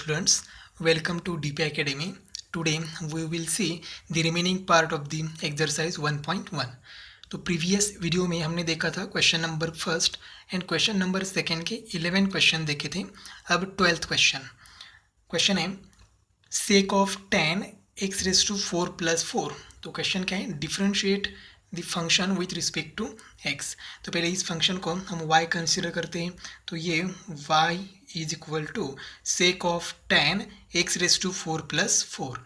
students, welcome to DP Academy. Today we will see the remaining part of the exercise 1.1. तो previous video में हमने देखा था question number first and question number second के 11 question देखे थे. अब 12th क्वेश्चन है sec of tan x raise to 4 plus 4. तो क्वेश्चन क्या है, differentiate the function with respect to x. तो पहले इस फंक्शन को हम y कंसिडर करते हैं. तो ये y is equal to sec of tan x raise to 4 plus 4.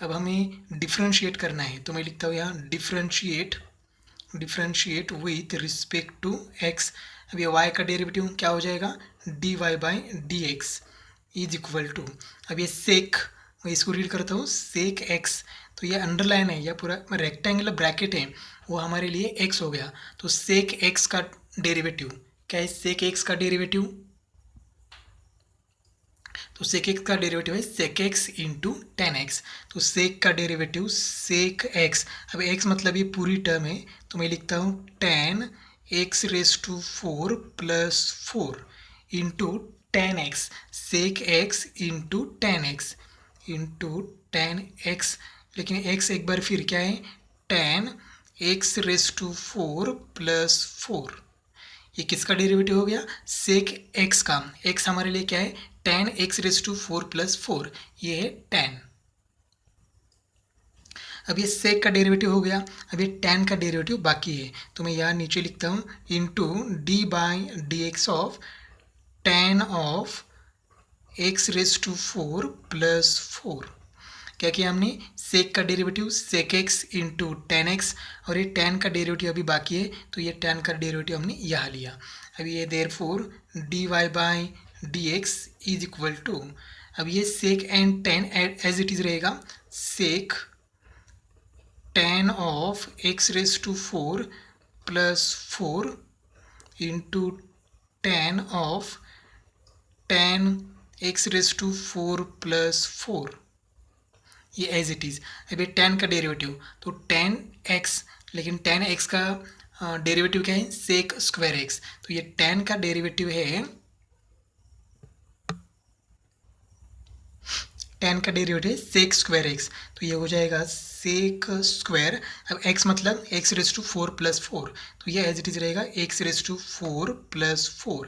अब हमें डिफ्रेंशिएट करना है, तो मैं लिखता हूँ यहाँ differentiate with respect to x. अब ये y का डेरिवेटिव क्या हो जाएगा, dy by D x is equal to, अब ये सेक, मैं इसको रीड करता हूँ सेक x. तो ये अंडरलाइन है या पूरा रेक्टेंगुलर ब्रैकेट है, वो हमारे लिए x हो गया. तो सेक x का डेरिवेटिव क्या है, सेक x का डेरिवेटिव, तो सेक x का डेरिवेटिव है सेक x इंटू टेन एक्स. तो सेक का डेरिवेटिव सेक x, अब x मतलब ये पूरी टर्म है, तो मैं लिखता हूँ tan x raise to 4 plus 4 into tan x, sec x into tan x into tan x. लेकिन x एक बार फिर क्या है, tan x raise to 4 plus 4. ये किसका डेरिवेटिव हो गया, सेक x का. x हमारे लिए क्या है, tan x raise to 4 plus 4, ये है टेन. अब ये सेक का डेरिवेटिव हो गया, अब ये टेन का डेरिवेटिव बाकी है, तो मैं यहाँ नीचे लिखता हूँ into d by D x of tan of x raise to 4 plus 4. क्या किया हमने, सेक का derivative sec x into tan x, और ये टेन का डेरिवेटिव अभी बाकी है, तो ये टेन का डेरिवेटिव हमने यहाँ लिया. अब ये therefore D Y by D x is equal to, अब ये sec and tan as it is रहेगा, sec tan of x raise to 4 plus 4 into tan of tan x raise to 4 plus 4, ये as it is. अब ये ten का derivative, तो ten x, लेकिन ten x का डेरिवेटिव क्या है, सेक स्क्वायर एक्स. तो ये टेन का डेरिवेटिव है, टेन का डेरिवेटिव है सेक स्क्वायर एक्स, तो ये हो जाएगा सेक स्क्वायर. अब x मतलब x रेज टू 4 प्लस 4, तो ये एज इट इज रहेगा x raise to 4 plus 4.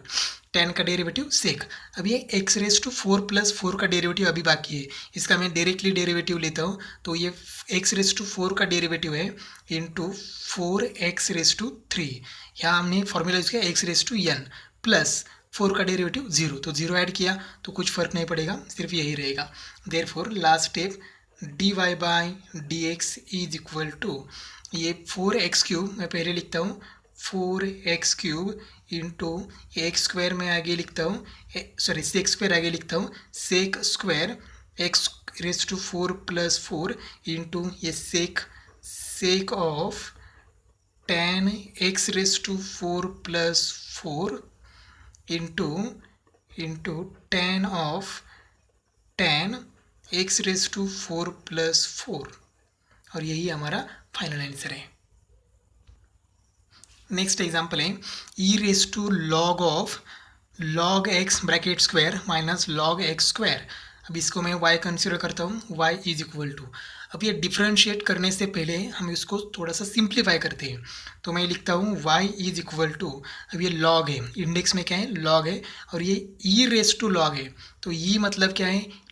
Tan का डेरिवेटिव सेक. अब ये x रेज टू 4 प्लस 4 का डेरिवेटिव अभी बाकी है, इसका मैं डायरेक्टली डेरिवेटिव लेता हूँ. तो ये x रेज टू 4 का डेरिवेटिव है इंटू 4x रेज टू 3. यहाँ हमने फॉर्मूला यूज किया x raise to n plus 4 का डेरिवेटिव 0, तो 0 ऐड किया तो कुछ फर्क नहीं पड़ेगा, सिर्फ यही रहेगा. Therefore last step d Y by D x is equal to, ये 4x क्यूब मैं पहले लिखता हूँ 4x cube into x square में आगे लिखता हूँ, सॉरी सेक स्क्वायर आगे लिखता हूँ sec square x raise to 4 plus 4 into ये sec of tan x raise to 4 plus 4 into tan of tan x raise to 4 plus 4, और यही हमारा फाइनल आंसर है. नेक्स्ट एग्जाम्पल है e raise to log of log X bracket square minus log X square. अब इसको मैं y consider करता हूँ, y इज इक्वल टू, अब ये डिफ्रेंशिएट करने से पहले हम इसको थोड़ा सा सिंप्लीफाई करते हैं. तो मैं लिखता हूँ y इज इक्वल टू, अब ये log है, इंडेक्स में क्या है log है, और ये e रेज टू log है. तो e मतलब क्या है,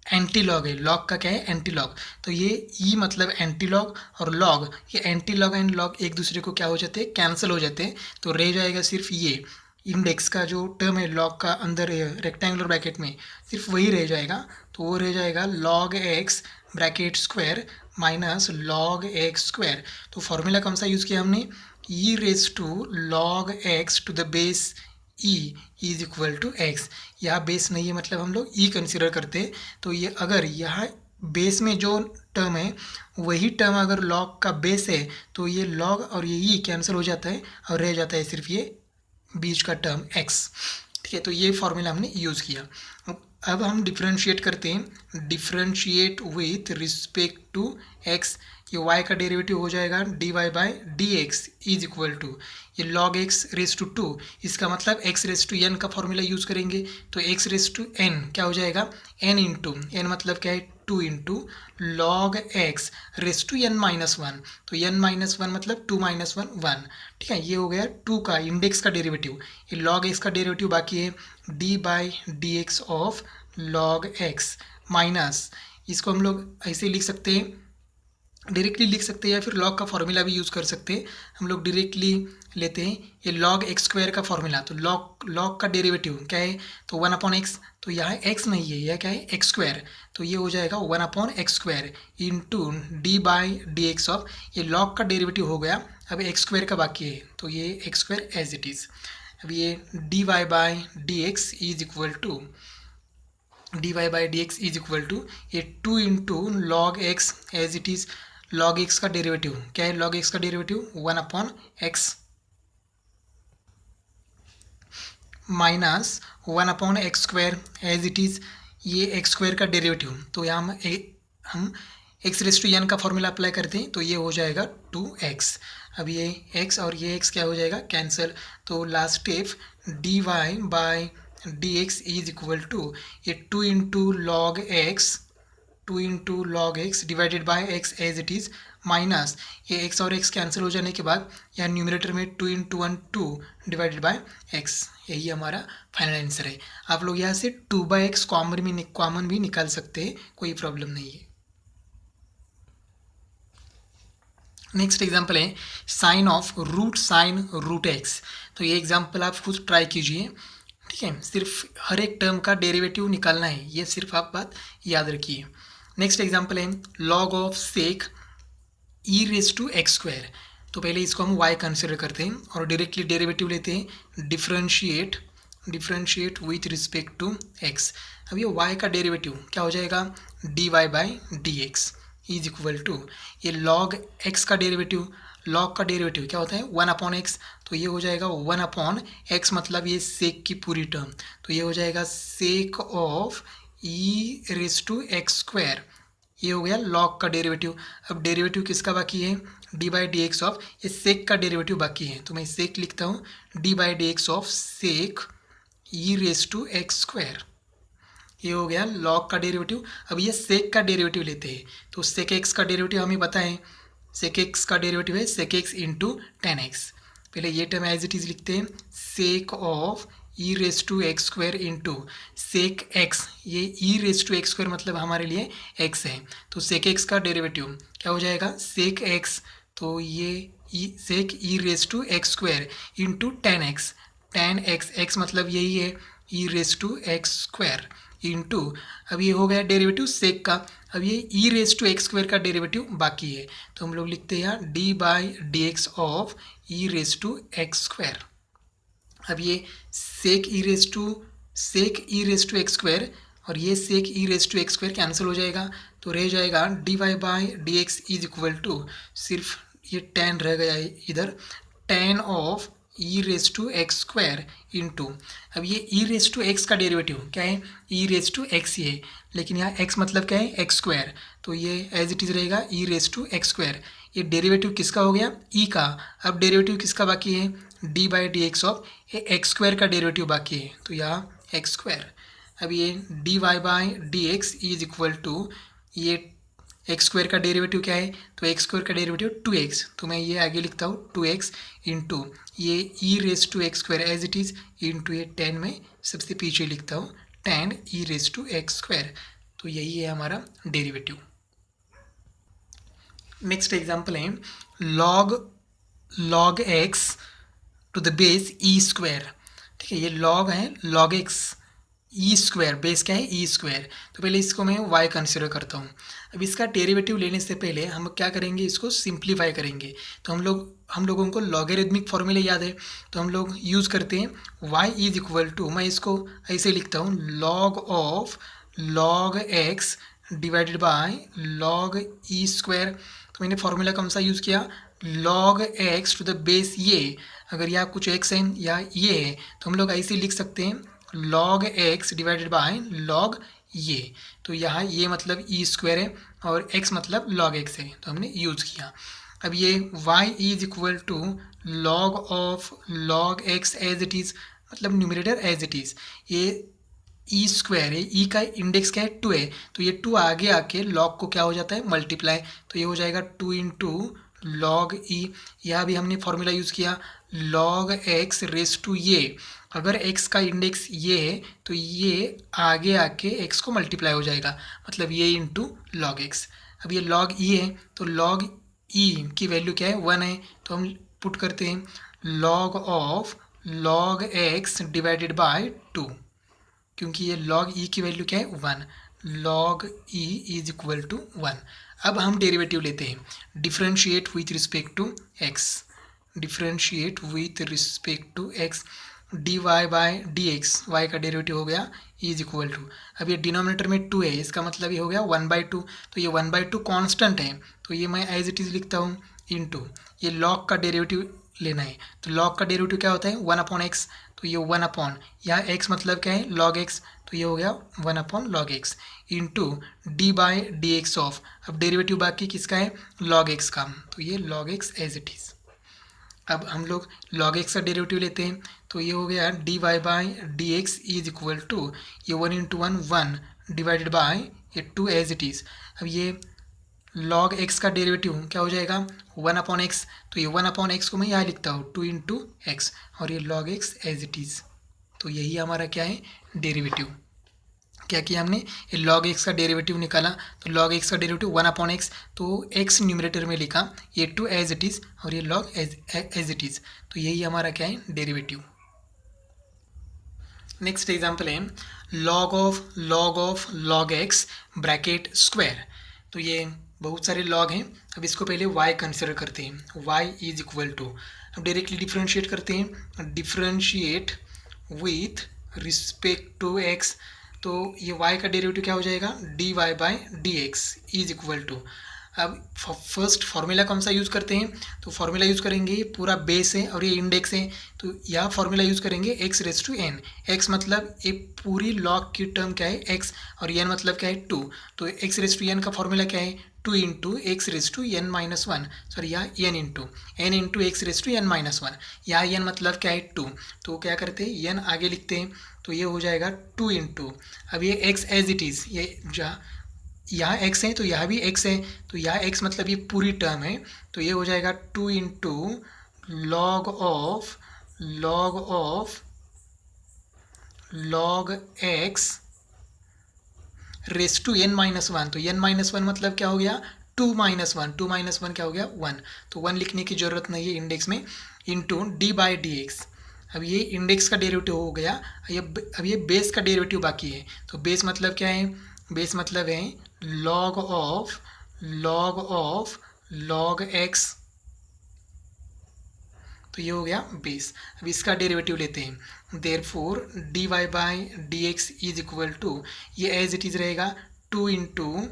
एंटी लॉग है, लॉग का क्या है एंटी लॉग. तो ये ई मतलब एंटी लॉग और लॉग, ये एंटी लॉग एंड लॉग एक दूसरे को क्या हो जाते हैं, कैंसिल हो जाते हैं. तो रह जाएगा सिर्फ ये इंडेक्स का जो टर्म है लॉग का अंदर रेक्टेंगुलर ब्रैकेट में, सिर्फ वही रह जाएगा. तो वो रह जाएगा log X bracket square minus log X square. तो फॉर्मूला कौन सा यूज़ किया हमने, e raise to log x to the base e is equal to X. यहाँ बेस नहीं है मतलब हम लोग e कंसिडर करते हैं. तो ये अगर यहाँ बेस में जो टर्म है वही टर्म अगर लॉग का बेस है, तो ये लॉग और ये e कैंसिल हो जाता है और रह जाता है सिर्फ ये बीच का टर्म x. ठीक है, तो ये फॉर्मूला हमने यूज़ किया. अब हम डिफ्रेंशिएट करते हैं, differentiate with respect to x. ये y का डेरिवेटिव हो जाएगा dy by D x is equal to ये log x रेस टू 2, इसका मतलब x रेस टू n का फॉर्मूला यूज़ करेंगे तो x रेस टू n क्या हो जाएगा n इंटू n मतलब क्या है 2 into log x raise to n minus one, तो n माइनस वन मतलब 2 माइनस वन 1। ठीक है, ये हो गया 2 का इंडेक्स का डेरिवेटिव। ये लॉग x का डेरिवेटिव बाकी है d by D x of log x minus, इसको हम लोग ऐसे लिख सकते हैं, डायरेक्टली लिख सकते हैं या फिर लॉग का फॉर्मूला भी यूज़ कर सकते हैं। हम लोग डायरेक्टली लेते हैं ये लॉग एक्स स्क्वायर का फॉर्मूला, तो लॉग का डेरिवेटिव क्या है तो 1/x, तो यहाँ x नहीं है, यह क्या है एक्स स्क्वायर, तो ये हो जाएगा 1/x square into d by D x of, ये लॉग का डेरिवेटिव हो गया, अब एक्स स्क्वायर का बाकी है तो ये x square as it is. अब ये d Y by D x is equal to d Y by D x is equal to ये 2 into log x as it is, log x का derivative क्या है, लॉग एक्स का derivative 1/x minus 1/x square as it is, ये x square का derivative, तो यहाँ हम एक्स रेस टू एन का फॉर्मूला अप्लाई करते हैं तो ये हो जाएगा 2x। अब ये x और ये x क्या हो जाएगा कैंसिल, तो last step d Y by D x is equal to ये 2 into log x, 2 into log x divided by x as it is minus ये x और x कैंसिल हो जाने के बाद यहाँ न्यूमरेटर में 2 इंटू 1 2 डिवाइडेड बाय x, यही हमारा फाइनल आंसर है। आप लोग यहाँ से 2/x कॉमन भी निकाल सकते हैं, कोई प्रॉब्लम नहीं है। नेक्स्ट एग्जाम्पल है sine of sine root x, तो ये एग्जाम्पल आप खुद ट्राई कीजिए। ठीक है, सिर्फ हर एक टर्म का डेरिवेटिव निकालना है, ये सिर्फ आप बात याद रखिए। नेक्स्ट एग्जाम्पल है log of sec e raise to x square, तो पहले इसको हम y कंसिडर करते हैं और डायरेक्टली डेरिवेटिव लेते हैं, differentiate with respect to x। अब ये y का डेरिवेटिव क्या हो जाएगा dy by D x is equal to ये लॉग x का डेरिवेटिव, लॉग का डेरिवेटिव क्या होता है 1/x, तो ये हो जाएगा 1/x मतलब ये सेक की पूरी टर्म, तो ये हो जाएगा sec of e raise to x square, ये हो गया लॉग का डेरिवेटिव। अब डेरिवेटिव किसका बाकी है d by D x of ये सेक का डेरिवेटिव बाकी है, तो मैं सेक लिखता हूँ d by D x of sec e raise to x square, ये हो गया लॉग का डेरिवेटिव। अब ये सेक का डेरिवेटिव लेते हैं, तो सेक एक्स का डेरिवेटिव हमें पता है, सेक एक्स का डेरिवेटिव है सेक एक्स इंटू 10x। पहले ये टर्म एज इट इज़ लिखते हैं sec of e raise to x square into sec x, ये e raise to x square मतलब हमारे लिए x है, तो सेक एक्स का डेरिवेटिव क्या हो जाएगा सेक एक्स, तो ये sec e raise to x square into 10x, 10x x मतलब यही है e raise to x square into, अब ये हो गया डेरिवेटिव सेक का। अब ये e raise to x square का डेरिवेटिव बाकी है, तो हम लोग लिखते हैं यहाँ d by D x of e raise to x square. अब ये sec e raise to x square और ये sec e raise to x square cancel हो जाएगा, तो रह जाएगा d Y by D x is equal to सिर्फ ये 10 रह गया है इधर, 10 of e raise to x square into, अब ये ई रेस टू एक्स का डेरिवेटिव क्या है ई रेस टू एक्स ही है, लेकिन यहाँ एक्स मतलब क्या है एक्स स्क्वायर, तो ये एज इट इज़ रहेगा e raise to x square. ये डेरिवेटिव किसका हो गया ई का, अब डेरिवेटिव किसका बाकी है d by D x of ये एक्स स्क्वायर का डेरिवेटिव बाकी है, तो यहाँ एक्स स्क्वायर। अब ये d Y by D x is equal to ये एक्स स्क्वायर का डेरिवेटिव क्या है, तो एक्स स्क्वायर का डेरिवेटिव 2x, तो मैं ये आगे लिखता हूँ 2x इंटू ये e raise to x square as it is into ये 10 में सबसे पीछे लिखता हूँ 10 e raise to x square, तो यही है हमारा डेरिवेटिव। नेक्स्ट एग्जाम्पल है log x to the base e square. ठीक है, ये लॉग है log x e square, base क्या है ई स्क्वायर, तो पहले इसको मैं y कंसिडर करता हूँ। अब इसका डेरिवेटिव लेने से पहले हम क्या करेंगे इसको सिंप्लीफाई करेंगे, तो हम लोगों को लॉगरिथमिक फॉर्मूले याद है, तो हम लोग यूज़ करते हैं y इज इक्वल टू, मैं इसको ऐसे लिखता हूँ log of log x divided by log e square, तो मैंने फॉर्मूला कौन सा यूज़ किया log x to the base ये, अगर यहाँ कुछ x है या ये है तो हम लोग ऐसे लिख सकते हैं log x divided by log ये, तो यहाँ ये मतलब ई स्क्वायर है और एक्स मतलब लॉग एक्स है, तो हमने यूज़ किया। अब ये y is equal to log of log x as it is, मतलब न्यूमरेटर एज इट इज़। ये ई स्क्वायर है, ई का इंडेक्स क्या है 2 है, तो ये 2 आगे आके लॉग को क्या हो जाता है मल्टीप्लाई, तो ये हो जाएगा 2 इंटू लॉग ई। यहाँ भी हमने फॉर्मूला यूज़ किया लॉग एक्स रेस टू ये, अगर x का इंडेक्स ये है तो ये आगे आके x को मल्टीप्लाई हो जाएगा, मतलब ये इंटू लॉग एक्स। अब ये लॉग ई है तो लॉग ई की वैल्यू क्या है 1 है, तो हम पुट करते हैं log of log x divided by 2, क्योंकि ये लॉग ई की वैल्यू क्या है 1, log e is equal to 1। अब हम डेरिवेटिव लेते हैं differentiate with respect to x, differentiate with respect to x, d Y by D x, y का डेरिवेटिव हो गया इज इक्वल टू, अब ये डिनोमिनेटर में 2 है, इसका मतलब ये हो गया 1/2, तो ये 1/2 कांस्टेंट है, तो ये मैं एज इट इज़ लिखता हूँ इनटू ये लॉग का डेरिवेटिव लेना है, तो लॉग का डेरिवेटिव क्या होता है 1/x, तो ये 1 अपॉन, यहाँ x मतलब क्या है log x, तो ये हो गया 1/log x into d by D x of, अब डेरिवेटिव बाकी किसका है log x का, तो ये log x as it is. अब हम लोग log x का डेरिवेटिव लेते हैं, तो ये हो गया d Y by D x is equal to ये 1 इंटू 1 1 डिवाइडेड बाय ये 2 एज इट इज़। अब ये log x का डेरिवेटिव क्या हो जाएगा 1/x, तो ये 1/x को मैं यहाँ लिखता हूँ 2 इंटू एक्स और ये log x as it is, तो यही हमारा क्या है डेरिवेटिव। क्या किया हमने ये log x का डेरिवेटिव निकाला, तो log x का डेरिवेटिव 1/x, तो x न्यूमरेटर में लिखा, ये 2 एज इट इज़ और ये log एज इट इज़, तो यही हमारा क्या है डेरिवेटिव। नेक्स्ट एग्जाम्पल है log of log x bracket square, तो ये बहुत सारे लॉग हैं। अब इसको पहले y कंसिडर करते हैं, y इज इक्वल टू, अब डायरेक्टली डिफ्रेंशिएट करते हैं, differentiate with respect to x, तो ये y का डेरिवेटिव क्या हो जाएगा d Y by D x is equal to, अब फर्स्ट फार्मूला कौन सा यूज़ करते हैं, तो फार्मूला यूज़ करेंगे, ये पूरा बेस है और ये इंडेक्स है, तो यह फार्मूला यूज़ करेंगे x raise to n, x मतलब ये पूरी लॉग की टर्म क्या है x और n मतलब क्या है 2, तो x रेस टू n का फार्मूला क्या है 2 into x raise to n minus 1, sorry यहाँ n into x raise to n minus 1, यहाँ n मतलब क्या है 2, तो क्या करते हैं n आगे लिखते हैं, तो ये हो जाएगा 2 इंटू, अब ये x एज इट इज़, ये जहाँ यहाँ x है तो यहाँ भी x है, तो यहाँ x मतलब ये पूरी टर्म है, तो ये हो जाएगा 2 into log of log x raise to n minus 1, तो n माइनस 1 मतलब क्या हो गया 2 माइनस 1 क्या हो गया 1, तो 1 लिखने की ज़रूरत नहीं है इंडेक्स में, into d by D x. अब ये इंडेक्स का डेरिवेटिव हो गया, अब ये बेस का डेरिवेटिव बाकी है, तो बेस मतलब क्या है, बेस मतलब है log ऑफ log x, तो ये हो गया बेस। अब इसका डेरिवेटिव लेते हैं, therefore D Y by D x is equal to, ये एज इट इज़ रहेगा 2 into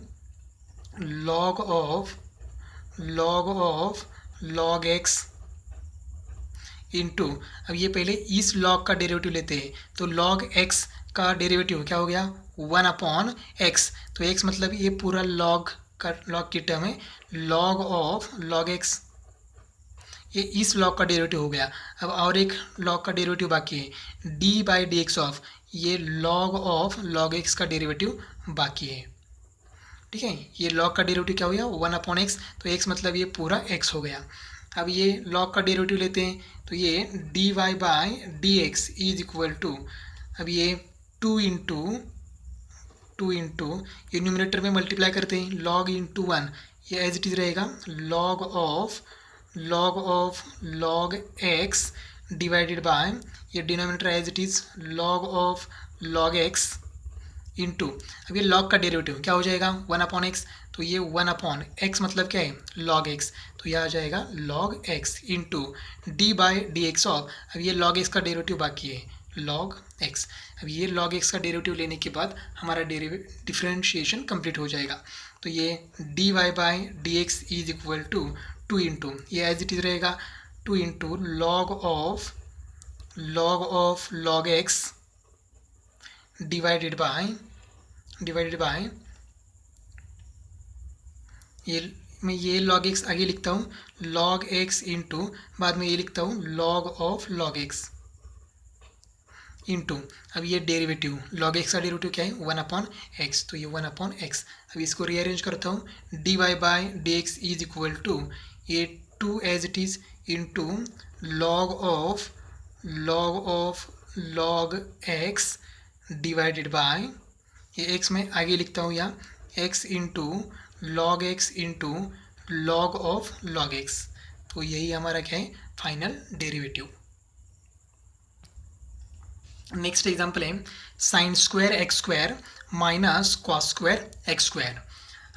log of log x into, अब ये पहले इस लॉग का डेरिवेटिव लेते हैं, तो लॉग एक्स का डेरिवेटिव क्या हो गया 1/x, तो x मतलब ये पूरा लॉग की टर्म है, लॉग ऑफ लॉग एक्स, ये इस लॉग का डेरिवेटिव हो गया। अब और एक लॉग का डेरिवेटिव बाकी है d by D x of, ये लॉग ऑफ लॉग एक्स का डेरिवेटिव बाकी है, ठीक है। ये लॉग का डेरिवेटिव क्या हो गया 1/x, तो x मतलब ये पूरा x हो गया। अब ये लॉग का डेरिवेटिव लेते हैं, तो ये d Y by D x is equal to, अब ये 2 इंटू ये न्यूमरेटर में मल्टीप्लाई करते हैं लॉग इंटू 1, ये एज इट इज़ रहेगा log of log x divided by ये denominator as it is log of log x into, अब ये लॉग का डेरिवेटिव क्या हो जाएगा 1/x, तो ये 1/x मतलब क्या है log x, तो यह आ जाएगा log x into d by D x of, अब ये log x का डेरिवेटिव बाकी है log x, अब ये log x का डेरिवेटिव लेने के बाद हमारा डिफरेंशिएशन कंप्लीट हो जाएगा, तो ये d Y by D x is equal to 2 into ये एज इट इज़ रहेगा 2 into log of log x divided by divided by, ये मैं ये log x आगे लिखता हूँ, log x इंटू, बाद में ये लिखता हूँ log of log x into, अब ये डेरिवेटिव log x का डेरिवेटिव क्या है 1/x, तो ये 1/x। अब इसको रीअरेंज करता हूँ, dy by dx is equal to ये 2 as it is into log of log x divided by, ये x मैं आगे लिखता हूँ यहाँ x into log x into log of log x, तो यही हमारा क्या है फाइनल डेरिवेटिव। नेक्स्ट एग्जाम्पल है sine square x square minus cos square x square.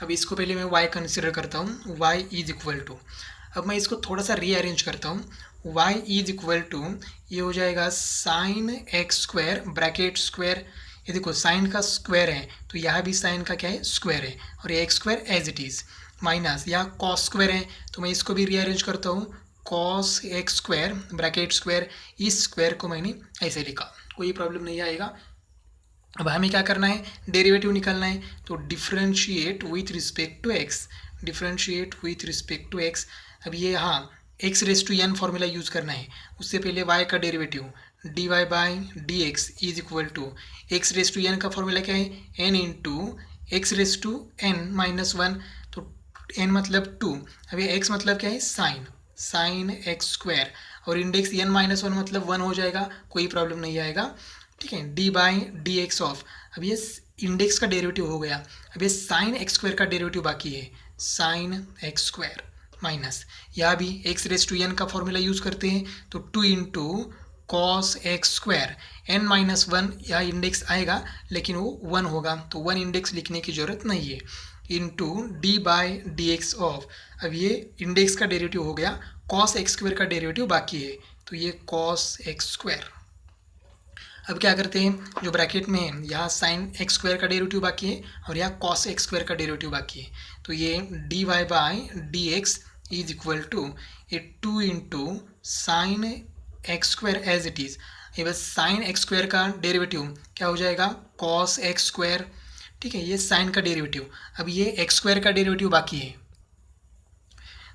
अब इसको पहले मैं y कंसिडर करता हूँ, y इज इक्वल टू, अब मैं इसको थोड़ा सा रीअरेंज करता हूँ, y इज इक्वल टू ये हो जाएगा sign x square bracket square, ये देखो साइन का स्क्वायर है तो यहाँ भी साइन का क्या है स्क्वायर है, और ये x square as it is, minus यहाँ कॉस स्क्वायर है तो मैं इसको भी रीअरेंज करता हूँ, cos x square bracket square, इस स्क्वायर को मैंने ऐसे लिखा, कोई प्रॉब्लम नहीं आएगा। अब हमें क्या करना है, डेरिवेटिव निकालना है, तो differentiate with respect to x, differentiate with respect to x. अब ये हाँ x raise to n formula use करना है, उससे पहले वाई का derivative d Y by D x is equal to x raise to n का फॉर्मूला क्या है n into x raise to n minus one, तो एन मतलब टू, अब ये एक्स मतलब क्या है साइन एक्स स्क्वायर, और इंडेक्स एन माइनस वन मतलब वन हो जाएगा, कोई प्रॉब्लम नहीं आएगा, ठीक है। D by D x of, अब ये इंडेक्स का डेरिवेटिव हो गया, अब ये साइन एक्स स्क्वायर का डेरिवेटिव बाकी है, साइन एक्स स्क्वायर माइनस, यहाँ भी एक्स रेस टू एन का फॉर्मूला यूज़ करते हैं, तो two into cos x square, n minus one यहाँ इंडेक्स आएगा लेकिन वो वन होगा, तो वन इंडेक्स लिखने की ज़रूरत नहीं है, into d by D x of, अब ये इंडेक्स का डेरिवेटिव हो गया, कॉस एक्स स्क्वायर का डेरिवेटिव बाकी है, तो ये कॉस एक्स स्क्वायर। अब क्या करते हैं, जो ब्रैकेट में है यहाँ साइन एक्स स्क्वायर का डेरिवेटिव बाकी है और यहाँ कॉस एक्स स्क्वायर का डेरिवेटिव बाकी है, तो ये d Y by D x is equal to ये two into sine x square as it is, ये बस साइन एक्स स्क्वायर का डेरिवेटिव क्या हो जाएगा कॉस एक्स स्क्वायर, ठीक है, ये साइन का डेरिवेटिव। अब ये एक्स स्क्वायर का डेरिवेटिव बाकी है,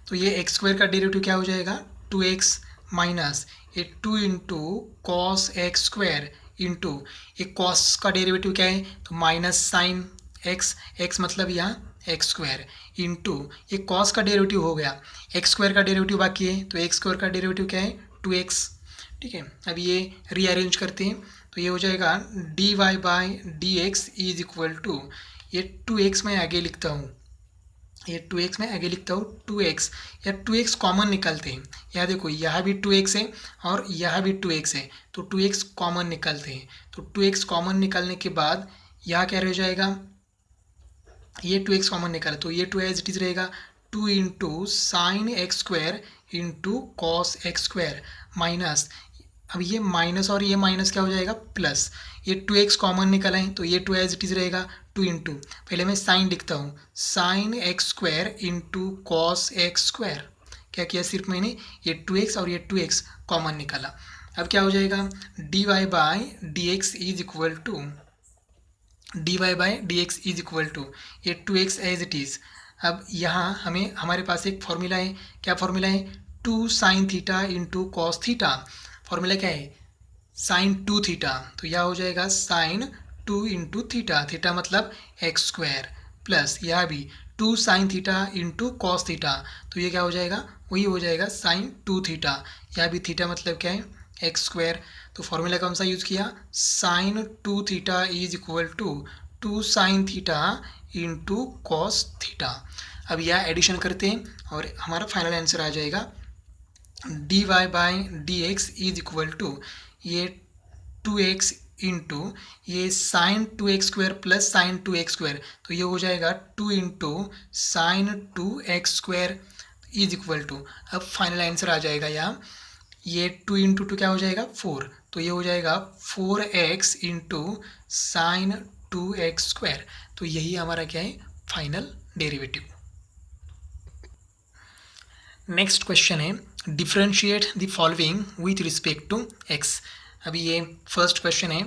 तो ये एक्स स्क्वायर का डेरिवेटिव क्या हो जाएगा 2x माइनस ये 2 into cos x square into ये कॉस का डेरिवेटिव क्या है तो माइनस साइन एक्स, एक्स मतलब यहाँ एक्स स्क्वायर इंटू ये कॉस का डेरिवेटिव हो गया, एक्स स्क्वायर का डेरिवेटिव बाकी है, तो एक्स स्क्वायर का डेरिवेटिव क्या है 2x, ठीक है। अब ये रीअरेंज करते हैं, तो ये हो जाएगा d Y by D x is equal to ये 2x मैं आगे लिखता हूँ, ये 2x में आगे लिखता हूँ 2x, या 2x कॉमन निकालते हैं, यहाँ देखो यहाँ भी 2x है और यहाँ भी 2x है, तो 2x कॉमन निकालते हैं, तो 2x कॉमन निकालने के बाद यहाँ क्या रह जाएगा, ये 2x कॉमन निकाले तो ये 2 एज इट इज रहेगा, 2 into sine x square into cos x square minus, अब ये माइनस और ये माइनस क्या हो जाएगा प्लस, ये 2x कॉमन निकाला है तो ये 2 एज इट इज रहेगा, 2 इंटू पहले मैं साइन लिखता हूँ sign x square into cos x square, क्या किया सिर्फ मैंने ये 2x और ये 2x कॉमन निकाला। अब क्या हो जाएगा d Y by D x is equal to d Y by D x is equal to ये 2x एज इट इज़। अब यहाँ हमें हमारे पास एक फॉर्मूला है, क्या फॉर्मूला है 2 sine theta into cos theta, formula क्या है साइन 2 थीटा, तो यह हो जाएगा साइन 2 इंटू थीटा, थीटा मतलब एक्स स्क्वायर प्लस यहाँ भी 2 sine theta into cos theta, तो ये क्या हो जाएगा वही हो जाएगा साइन 2 थीटा, यहाँ भी थीटा मतलब क्या है एक्स स्क्वायर, तो फॉर्मूला कौन सा यूज़ किया sine 2 theta is equal to 2 sine theta into cos theta. अब यह एडिशन करते हैं और हमारा फाइनल आंसर आ जाएगा d Y by D x is equal to ये 2x इंटू ये sine 2x square plus sine 2x square, तो ये हो जाएगा 2 into sine 2x square is equal to, अब फाइनल आंसर आ जाएगा यहाँ ये 2 इंटू 2 क्या हो जाएगा 4, तो ये हो जाएगा 4x into sine 2x square, तो यही हमारा क्या है फाइनल डेरिवेटिव। नेक्स्ट क्वेश्चन है differentiate the following with respect to x। अभी ये फर्स्ट क्वेश्चन है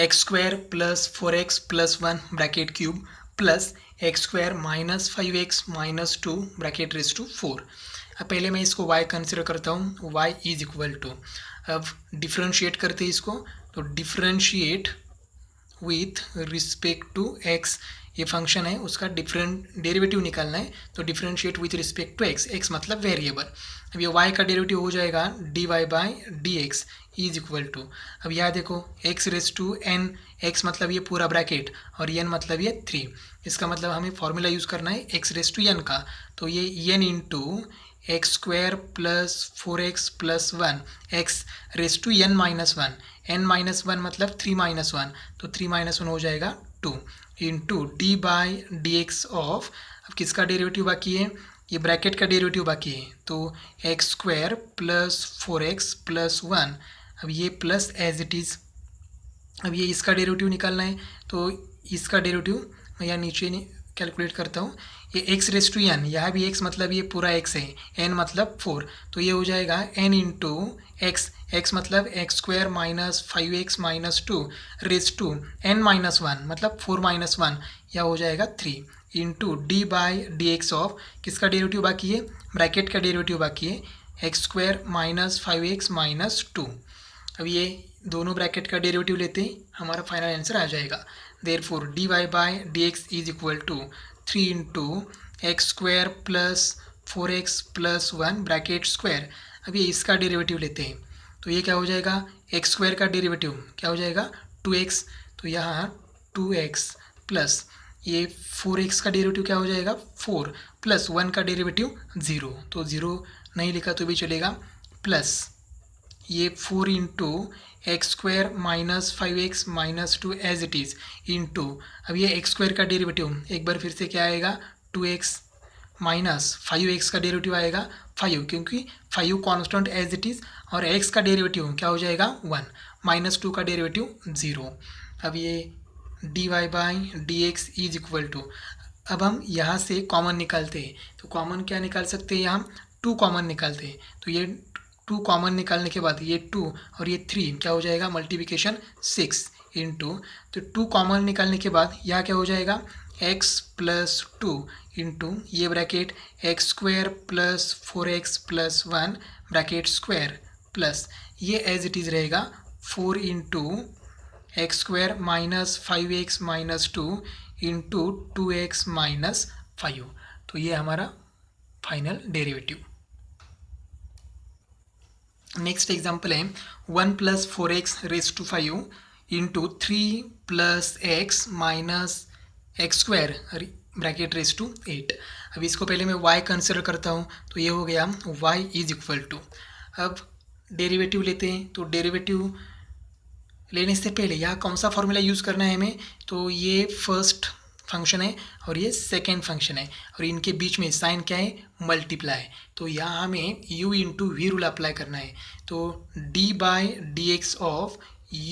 x square plus 4x plus 1 bracket cube plus x square minus 5x minus 2 bracket raise to 4। अब पहले मैं इसको y कंसिडर करता हूँ, y इज इक्वल टू, अब डिफ्रेंशिएट करते हैं इसको, तो differentiate with respect to x, ये फंक्शन है उसका डेरिवेटिव निकालना है, तो differentiate with respect to x, x मतलब वेरिएबल। अब ये y का डेरिवेटिव हो जाएगा dy by D x is equal to, अब यहाँ देखो x raise to n, x मतलब ये पूरा ब्रैकेट और n मतलब ये 3, इसका मतलब हमें फॉर्मूला यूज़ करना है x रेज टू n का, तो ये n into x square plus 4x plus 1 x raise to n minus 1, n minus 1 मतलब 3 माइनस 1, तो 3 माइनस 1 हो जाएगा 2 into d by D x of, अब किसका डेरिवेटिव बाकी है, ये ब्रैकेट का डेरिवेटिव बाकी है, तो x square plus 4x plus 1, अब ये प्लस एज इट इज़, अब ये इसका डेरिवेटिव निकालना है, तो इसका डेरिवेटिव मैं यहाँ नीचे कैलकुलेट करता हूँ, ये x रेज टू n, यहाँ भी x मतलब ये पूरा x है, n मतलब 4, तो ये हो जाएगा n इंटू एक्स, x मतलब x square minus 5x minus 2 raise to n minus 1 मतलब 4 माइनस 1, यह हो जाएगा 3 into d by D x of, किसका डेरिवेटिव बाकी है, ब्रैकेट का डेरिवेटिव बाकी है, x square minus 5x minus 2। अब ये दोनों ब्रैकेट का डेरिवेटिव लेते हैं, हमारा फाइनल आंसर आ जाएगा, therefore D Y by D x is equal to 3 into x square plus 4x plus 1 bracket square. अब ये इसका डेरिवेटिव लेते हैं, तो ये क्या हो जाएगा, एक्स स्क्वायर का डेरिवेटिव क्या हो जाएगा 2x, तो यहाँ 2x प्लस ये 4x का डेरिवेटिव क्या हो जाएगा 4 प्लस 1 का डेरिवेटिव 0, तो 0 नहीं लिखा तो भी चलेगा, प्लस ये 4 into x square minus 5x minus 2 as it is into, अब ये एक्स स्क्वायर का डेरिवेटिव एक बार फिर से क्या आएगा 2x माइनस 5x का डेरिवेटिव आएगा 5, क्योंकि 5 कांस्टेंट एज इट इज़, और x का डेरिवेटिव क्या हो जाएगा 1 माइनस 2 का डेरिवेटिव 0। अब ये d Y by D x is equal to, अब हम यहाँ से कॉमन निकालते हैं, तो कॉमन क्या निकाल सकते हैं, यहाँ 2 कॉमन निकालते हैं, तो ये 2 कॉमन निकालने के बाद ये 2 और ये 3 क्या हो जाएगा मल्टीप्लिकेशन 6 इंटू, तो 2 कॉमन निकालने के बाद यहाँ क्या हो जाएगा x प्लस 2 इंटू ये bracket x square plus 4x plus 1 bracket square plus ये एज इट इज़ रहेगा 4 into x square minus 5x minus 2 into 2x minus 5, तो ये हमारा फाइनल डेरिवेटिव। नेक्स्ट एग्जाम्पल है 1 plus 4x raise to 5 into 3 plus x minus x square bracket raise to 8। अब इसको पहले मैं y कंसिडर करता हूँ, तो ये हो गया y इज इक्वल टू, अब डेरिवेटिव लेते हैं, तो डेरिवेटिव लेने से पहले यहाँ कौन सा फॉर्मूला यूज़ करना है हमें, तो ये फर्स्ट फंक्शन है और ये सेकेंड फंक्शन है और इनके बीच में साइन क्या है मल्टीप्लाई, तो यहाँ हमें u into v rule apply करना है, तो d by D x of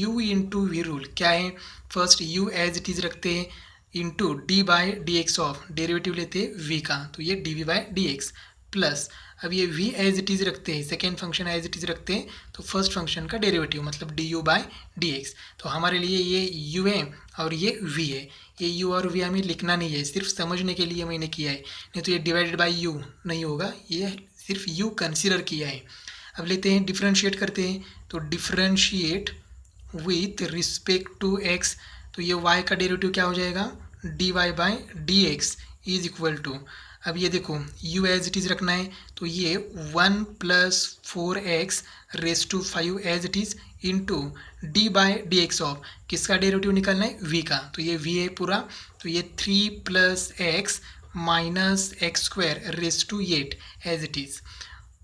u into v rule क्या है, first u as it is रखते हैं into d by D x of derivative लेते हैं v का, तो ये dv by D x plus, अब ये v एज इट इज़ रखते हैं, second function as it is रखते हैं, तो फर्स्ट फंक्शन का डेरिवेटिव मतलब du बाई डी एक्स, तो हमारे लिए ये u है और ये v है, ये u और v हमें लिखना नहीं है, सिर्फ समझने के लिए मैंने किया है, नहीं तो ये डिवाइडेड बाई u नहीं होगा, ये सिर्फ u कंसिडर किया है। अब लेते हैं डिफ्रेंशिएट करते हैं, तो differentiate with respect to x, तो ये y का डेरिवेटिव क्या हो जाएगा dy by D x is equal to, अब ये देखो u एज इट इज़ रखना है, तो ये 1 plus 4x raise to 5 as it is into d by D x of, किसका डेरिवेटिव निकालना है v का, तो ये v है पूरा, तो ये 3 plus x minus x square raise to 8 as it is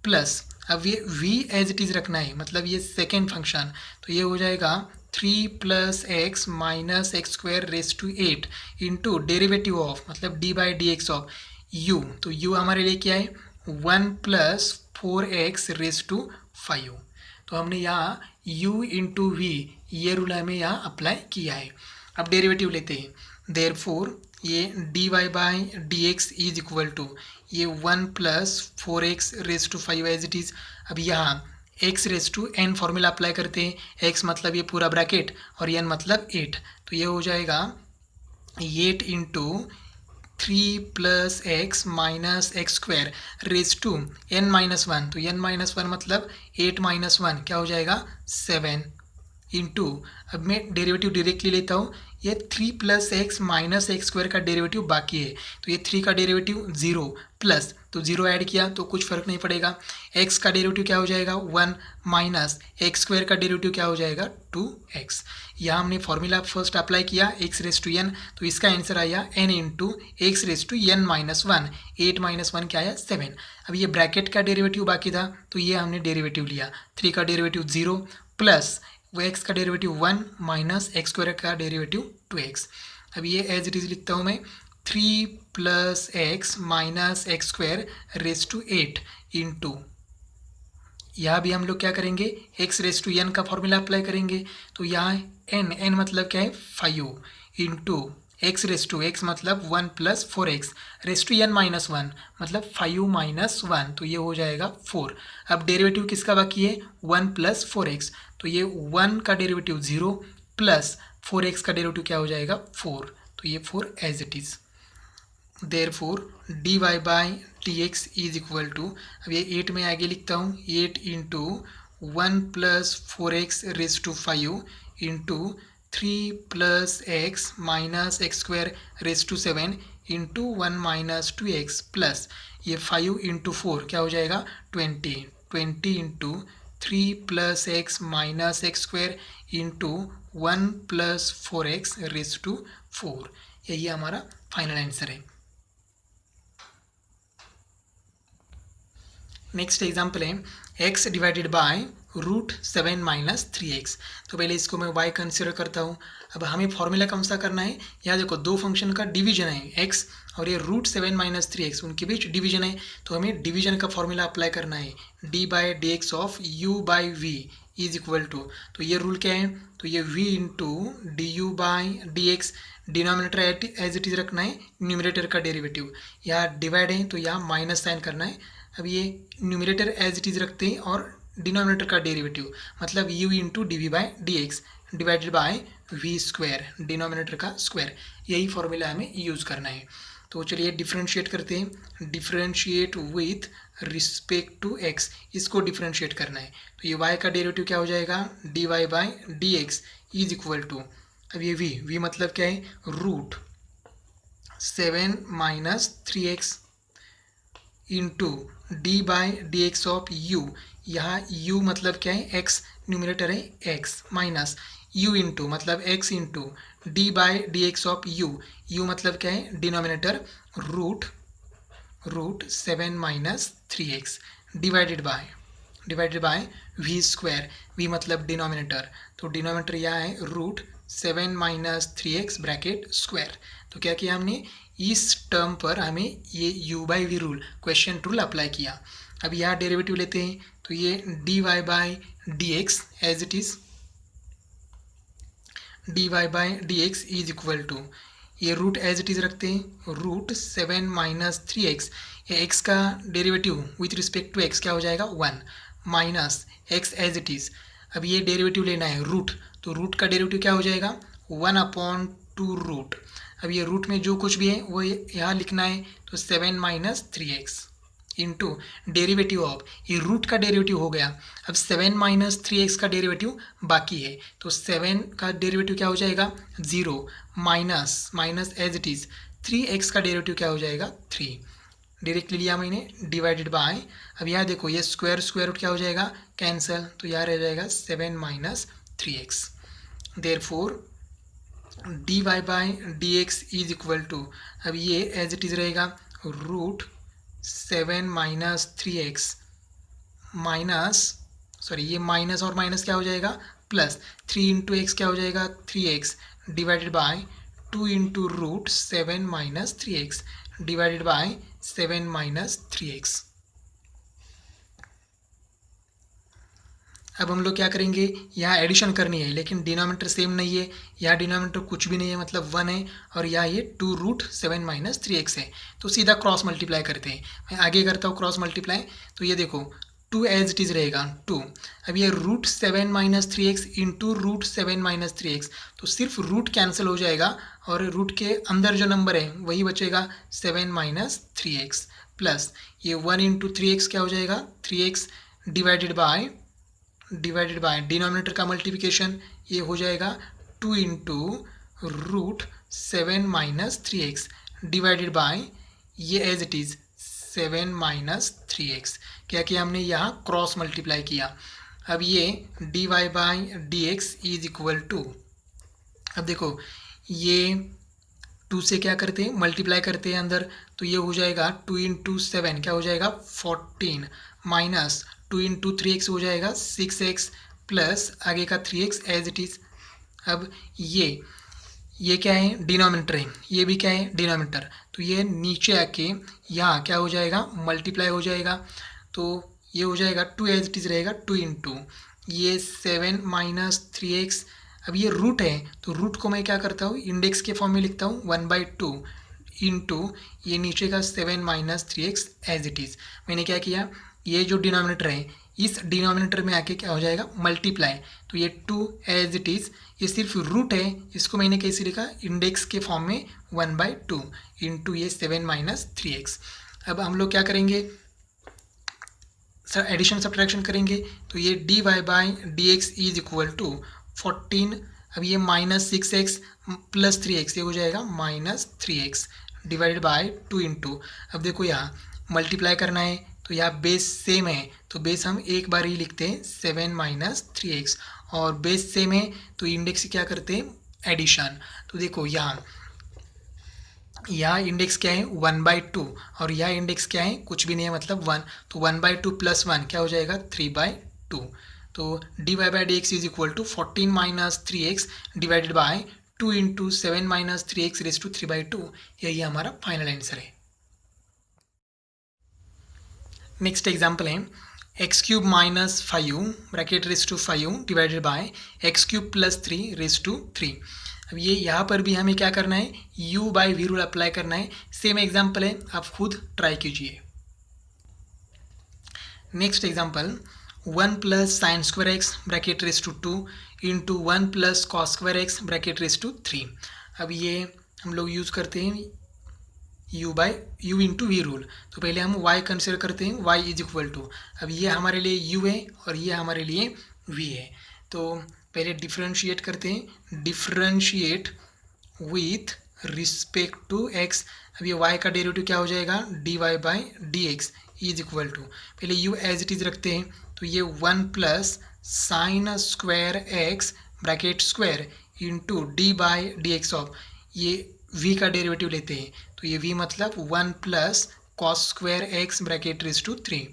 plus, अब ये v एज इट इज़ रखना है, मतलब ये सेकेंड फंक्शन, तो ये हो जाएगा 3 plus x minus x square raise to 8 into derivative of मतलब d by D x of u, तो u हमारे लिए क्या है 1 प्लस 4x रेज टू 5, तो हमने यहाँ u इंटू वी ये रूल हमें यहाँ अप्लाई किया है। अब डेरिवेटिव लेते हैं, देयरफॉर ये dy by D x is equal to ये 1 plus 4x raise to 5 as it is, अब यहाँ x raise to n formula apply करते हैं, एक्स मतलब ये पूरा ब्रैकेट और एन मतलब 8, तो ये हो जाएगा 8 into 3 plus x minus x square raise to n minus one, तो एन माइनस वन मतलब 8 माइनस वन क्या हो जाएगा 7 इंटू, अब मैं डेरिवेटिव डायरेक्टली लेता हूँ, ये 3 plus x minus x square का डेरिवेटिव बाकी है, तो ये 3 का डेरिवेटिव 0 प्लस, तो 0 ऐड किया तो कुछ फर्क नहीं पड़ेगा, एक्स का डेरिवेटिव क्या हो जाएगा 1 माइनस एक्स स्क्वायर का डेरिवेटिव क्या हो जाएगा 2x। यहाँ हमने फॉर्मूला फर्स्ट अप्लाई किया एक्स रेस टू एन, तो इसका आंसर आया n into x raise to n minus one, 8 minus one क्या आया 7। अब ये ब्रैकेट का डेरिवेटिव बाकी था तो ये हमने डेरिवेटिव लिया, 3 का डेरिवेटिव 0 प्लस वो एक्स का डेरिवेटिव 1 माइनस एक्स स्क्वायर का डेरिवेटिव 2x। अब ये एज इट इज़ लिखता हूँ मैं 3 plus x minus x square raise to 8 into, यहाँ भी हम लोग क्या करेंगे एक्स रेस टू एन का फॉर्मूला अप्लाई करेंगे, तो यहाँ एन मतलब क्या है 5 into x raise to x मतलब 1 plus 4x raise to n minus one मतलब 5 माइनस वन, तो ये हो जाएगा 4। अब डेरिवेटिव किसका बाकी है 1 प्लस 4x, तो ये 1 का डेरिवेटिव 0 प्लस 4x का डेरिवेटिव क्या हो जाएगा 4, तो ये 4 as it is. Therefore dy by dx is equal to, अब ये 8 में आगे लिखता हूँ 8 into 1 plus 4x raise to 5 into 3 plus x minus x square raise to 7 into 1 minus 2x plus ये 5 इंटू 4 क्या हो जाएगा 20 into 3 plus x minus x square into 1 plus 4x raise to 4, यही हमारा फाइनल आंसर है। Next example है x divided by root 7 minus 3x, तो पहले इसको मैं y कंसिडर करता हूँ। अब हमें फॉर्मूला कौन सा करना है, यहाँ देखो दो फंक्शन का डिवीजन है x और ये रूट 7 माइनस 3x, उनके बीच डिवीजन है, तो हमें डिवीजन का फॉर्मूला अप्लाई करना है d by D x of u by v is equal to, तो ये रूल क्या है, तो ये v into d u by D x, denominator as it is रखना है, न्यूमरेटर का डेरिवेटिव, यहाँ डिवाइड है तो यहाँ माइनस साइन करना है। अब ये न्यूमरेटर एज इट इज़ रखते हैं और डिनोमिनेटर का डेरिवेटिव मतलब u into d v by D x divided by v square, denominator का स्क्वायर, यही फॉर्मूला हमें यूज़ करना है। तो चलिए डिफ्रेंशिएट करते हैं, differentiate with respect to x, इसको डिफ्रेंशिएट करना है, तो ये y का डेरिवेटिव क्या हो जाएगा dy by D x is equal to, अब ये v मतलब क्या है root 7 minus 3x into d by D x of u, यहाँ u मतलब क्या है x, न्यूमरेटर है x माइनस u इंटू मतलब x into d by D x of u मतलब क्या है denominator root 7 minus 3x divided by v square, v मतलब डिनोमिनेटर, तो डिनोमिनेटर यहाँ है root 7 minus 3x bracket square. तो क्या किया हमने इस टर्म पर हमें ये u by v rule, question rule apply किया। अब यहाँ डेरिवेटिव लेते हैं, तो ये dy by D x as it is, dy by D x is equal to, ये रूट एज इट इज़ रखते हैं रूट 7 माइनस 3x, ये x का derivative with respect to x क्या हो जाएगा 1 minus x as it is. अब ये डेरिवेटिव लेना है रूट, तो रूट का डेरिवेटिव क्या हो जाएगा 1/2 रूट, अब ये रूट में जो कुछ भी है वो यहाँ लिखना है, तो 7 minus 3x into derivative of, ये रूट का डेरिवेटिव हो गया, अब 7 माइनस 3x का डेरिवेटिव बाकी है, तो 7 का डेरिवेटिव क्या हो जाएगा 0 minus as it is 3x का डेरिवेटिव क्या हो जाएगा 3, डायरेक्टली लिया मैंने डिवाइडेड बाय, अब यहाँ देखो ये स्क्वायर रूट क्या हो जाएगा कैंसल, तो यहाँ रह जाएगा 7 minus 3x। Therefore dy by D x is equal to, अब ये एज इट इज़ रहेगा root 7 minus 3x minus, sorry ये माइनस और माइनस क्या हो जाएगा प्लस 3 इंटू एक्स क्या हो जाएगा 3x divided by 2 into root 7 minus 3x divided by 7 minus 3x। अब हम लोग क्या करेंगे, यहाँ एडिशन करनी है लेकिन डिनोमिनेटर सेम नहीं है, यहाँ डिनोमिनेटर कुछ भी नहीं है मतलब 1 है और यहाँ ये 2 रूट 7 माइनस 3x है, तो सीधा क्रॉस मल्टीप्लाई करते हैं। मैं आगे करता हूँ क्रॉस मल्टीप्लाई, तो ये देखो 2 एज इट इज़ रहेगा 2। अब ये √7 - 3x इंटू √7 - 3x, तो सिर्फ रूट कैंसिल हो जाएगा और रूट के अंदर जो नंबर है वही बचेगा 7 - 3x प्लस ये 1 इंटू 3x क्या हो जाएगा 3x डिवाइडेड बाय डिनोमिनेटर का मल्टीप्लिकेशन, ये हो जाएगा 2 इंटू √7 - 3x डिवाइडेड बाय ये एज इट इज़ 7 - 3x। क्या किया हमने यहाँ क्रॉस मल्टीप्लाई किया। अब ये dy by D x is equal to, अब देखो ये 2 से क्या करते हैं मल्टीप्लाई करते हैं अंदर, तो ये हो जाएगा 2 इंटू 7 क्या हो जाएगा 14 माइनस 2 इंटू 3x हो जाएगा 6x प्लस आगे का 3x एज इट इज़। अब ये क्या है डिनोमिनेटर है, ये भी क्या है डिनोमिनेटर, तो ये नीचे आके यहाँ क्या हो जाएगा मल्टीप्लाई हो जाएगा, तो ये हो जाएगा 2 एज इट इज़ रहेगा 2 इंटू ये 7 माइनस 3x। अब ये रूट है तो रूट को मैं क्या करता हूँ इंडेक्स के फॉर्म में लिखता हूँ 1/2 इंटू ये नीचे का 7 minus 3x as it is. मैंने क्या किया ये जो डिनोमिनेटर है इस डिनोमिनेटर में आके क्या हो जाएगा मल्टीप्लाई, तो ये 2 एज इट इज़, ये सिर्फ रूट है इसको मैंने कैसे लिखा इंडेक्स के फॉर्म में 1/2 इंटू ये 7 माइनस 3x। अब हम लोग क्या करेंगे सर एडिशन सब्ट्रैक्शन करेंगे, तो ये dy by D x is equal to 14, अब ये माइनस 6x प्लस 3x ये हो जाएगा minus 3x divided by 2 into, अब देखो यहाँ मल्टीप्लाई करना है तो यहाँ बेस सेम है तो बेस हम एक बार ही लिखते हैं 7 माइनस 3x, और बेस सेम है तो इंडेक्स क्या करते हैं एडिशन। तो देखो यहाँ इंडेक्स क्या है 1/2 और यहाँ इंडेक्स क्या है कुछ भी नहीं है मतलब 1, तो 1/2 प्लस 1 क्या हो जाएगा 3/2, तो dy by D x is equal to 14 minus 3x divided by 2 into 7 minus 3x raise to 3/2, यही हमारा फाइनल आंसर है। नेक्स्ट एग्जाम्पल है x³ minus 5 bracket raise to 5 divided by x³ plus 3 raise to 3। अब ये यहाँ पर भी हमें क्या करना है u by v rule apply करना है, सेम एग्जाम्पल है आप खुद ट्राई कीजिए। Next example 1 plus sine square x bracket raise to 2 into 1 plus cos square x bracket raise to 3। अब ये हम लोग यूज़ करते हैं u इंटू वी रूल, तो पहले हम y कंसिडर करते हैं y इज इक्वल टू, अब ये हमारे लिए u है और ये हमारे लिए v है, तो पहले डिफ्रेंशिएट करते हैं, differentiate with respect to x। अब ये y का डेरिवेटिव क्या हो जाएगा dy by D x is equal to, पहले u एज इट इज़ रखते हैं, तो ये 1 plus sine square x bracket square into d by D x of ये v का डेरिवेटिव लेते हैं, तो ये v मतलब 1 plus cos square x bracket raise to 3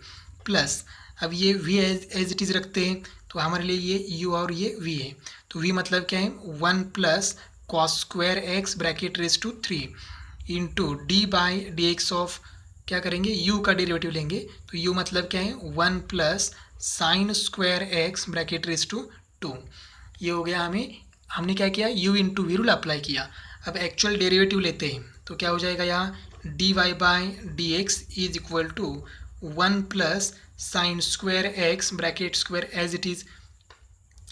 plus, अब ये v एज इट इज़ रखते हैं, तो हमारे लिए ये u और ये v है, तो v मतलब क्या है 1 plus cos square x bracket raise to 3 into d by D x of क्या करेंगे u का डेरिवेटिव लेंगे, तो u मतलब क्या है 1 plus sine square x bracket raise to 2। ये हो गया हमने क्या किया u into v rule apply किया। अब एक्चुअल डेरिवेटिव लेते हैं तो क्या हो जाएगा यहाँ dy by D x is equal to 1 plus sine square x bracket square as it is,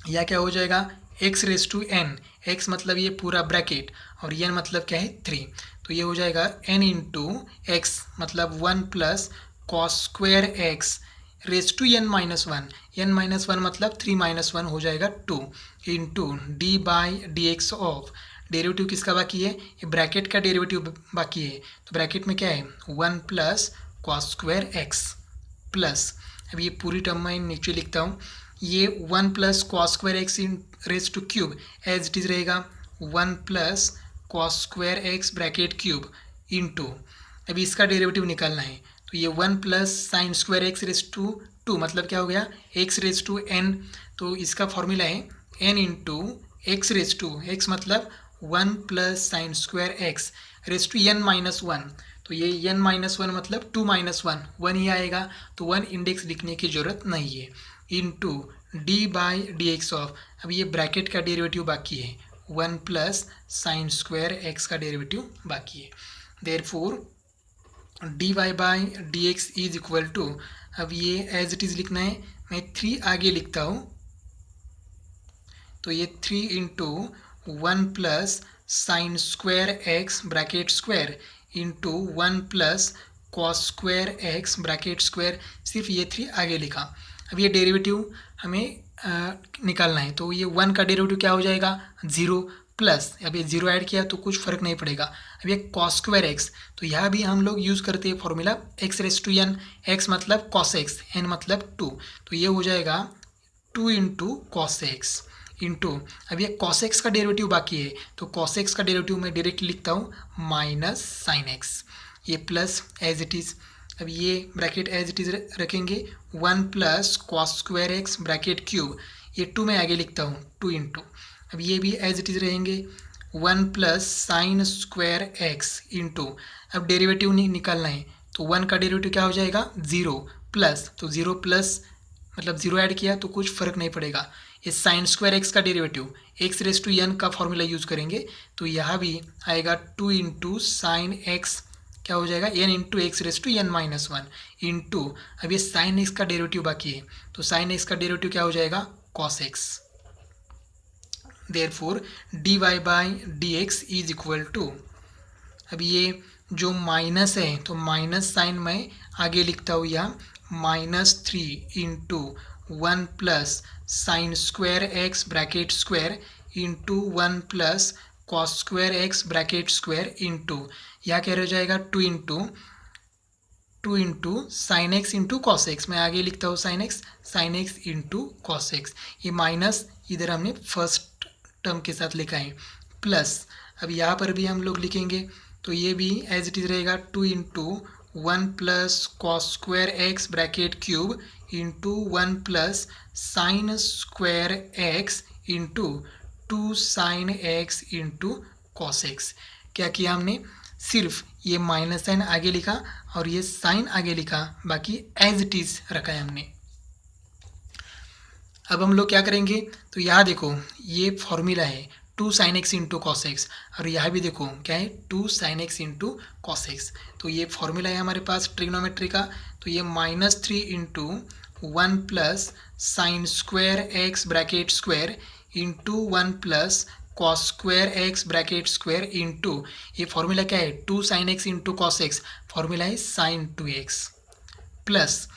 या क्या हो जाएगा x raise to n, x मतलब ये पूरा ब्रैकेट और n मतलब क्या है 3, तो ये हो जाएगा n इंटू एक्स मतलब 1 plus cos square x raise to n minus 1 मतलब 3 माइनस 1 हो जाएगा 2 into d by D x of derivative किसका बाकी है ये ब्रैकेट का डेरिवेटिव बाकी है, तो ब्रैकेट में क्या है 1 plus cos square x plus, अब ये पूरी टर्म मैं नीचे लिखता हूँ, ये 1 plus cos square x in raise to cube as it is रहेगा 1 plus cos square x bracket cube into, अभी इसका डेरिवेटिव निकालना है, तो ये 1 plus sine square x raise to 2 मतलब क्या हो गया x रेज टू n, तो इसका फॉर्मूला है n into x raise to x मतलब 1 plus sine square x raise to n minus 1, तो ये n माइनस 1 मतलब 2 माइनस 1 ही आएगा, तो 1 इंडेक्स लिखने की ज़रूरत नहीं है into d by D x of, अब ये ब्रैकेट का डेरिवेटिव बाकी है 1 प्लस साइन स्क्वायर एक्स का डेरिवेटिव बाकी है, therefore dy by D x is equal to, अब ये एज इट इज़ लिखना है, मैं 3 आगे लिखता हूँ, तो ये 3 into 1 plus sine square x bracket square into 1 plus cos square x bracket square, सिर्फ ये 3 आगे लिखा। अब ये डेरिवेटिव हमें निकालना है, तो ये 1 का डेरिवेटिव क्या हो जाएगा 0 प्लस, अब ये 0 ऐड किया तो कुछ फ़र्क नहीं पड़ेगा। अब ये कॉस स्क्वायर एक्स, तो यहाँ भी हम लोग यूज़ करते हैं formula x raise to n, x मतलब कॉस एक्स, एन मतलब 2, तो ये हो जाएगा 2 इंटू कॉस एक्स इंटू, अब ये कॉस एक्स का डेरिवेटिव बाकी है, तो कॉस एक्स का डेरिवेटिव मैं डायरेक्ट लिखता हूँ माइनस साइन एक्स, ये प्लस एज इट इज़। अब ये ब्रैकेट एज इट इज़ रखेंगे, 1 plus cos square x bracket cube, ये 2 मैं आगे लिखता हूँ 2 इंटू, अब ये भी एज इट इज़ रहेंगे 1 plus sine square x into, अब डेरिवेटिव निकालना है, तो 1 का डेरिवेटिव क्या हो जाएगा 0 प्लस, तो 0 प्लस मतलब 0 ऐड किया तो कुछ फ़र्क नहीं पड़ेगा। ये साइन स्क्वायर एक्स का derivative x raise to n का फॉर्मूला यूज़ करेंगे, तो यहाँ भी आएगा 2 इंटू साइन एक्स, क्या हो जाएगा n into x raise to n minus 1 into, अब ये साइन एक्स का डेरिवेटिव बाकी है, तो साइन एक्स का डेरिवेटिव क्या हो जाएगा cos x. Therefore dy by D x is equal to, अब ये जो माइनस है तो माइनस साइन मैं आगे लिखता हूँ यहाँ -3 into 1 plus sine square x bracket square into 1 plus cos square x bracket square into, यहाँ क्या रह जाएगा 2 into sine x into cos x, मैं आगे लिखता हूँ sign x into cos x, ये माइनस इधर हमने फर्स्ट टर्म के साथ लिखा है, प्लस अब यहाँ पर भी हम लोग लिखेंगे, तो ये भी एज इट इज़ रहेगा 2 into 1 plus cos square x bracket cube into 1 plus sine square x into 2 sine x into cos x. क्या किया हमने, सिर्फ ये माइनस साइन आगे लिखा और ये साइन आगे लिखा, बाकी एज इट इज़ रखा है हमने। अब हम लोग क्या करेंगे, तो यहाँ देखो ये फॉर्मूला है 2 sine x into cos x, और यहाँ भी देखो क्या है 2 sine x into cos x, तो ये फॉर्मूला है हमारे पास ट्रिग्नोमेट्री का, तो ये -3 into 1 plus sine square x bracket square into 1 plus cos square x bracket square into, ये फॉर्मूला क्या है 2 sine x into cos x, formula है साइन 2x, प्लस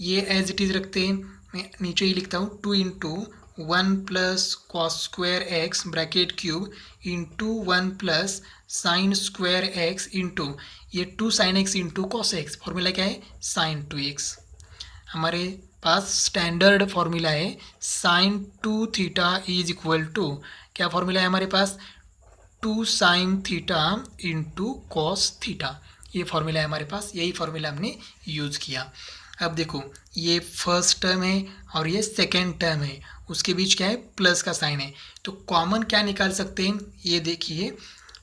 ये एज इट इज़ रखते हैं, मैं नीचे ही लिखता हूँ 2 into 1 plus cos square x bracket cube into 1 plus sine square x into, ये 2 sine x into cos x, formula क्या है साइन 2x। हमारे पास स्टैंडर्ड फॉर्मूला है sine 2 theta is equal to, क्या फॉर्मूला है हमारे पास 2 sine theta into cos theta, ये फॉर्मूला है हमारे पास, यही फॉर्मूला हमने यूज़ किया। अब देखो ये फर्स्ट टर्म है और ये सेकेंड टर्म है, उसके बीच क्या है प्लस का साइन है, तो कॉमन क्या निकाल सकते हैं, ये देखिए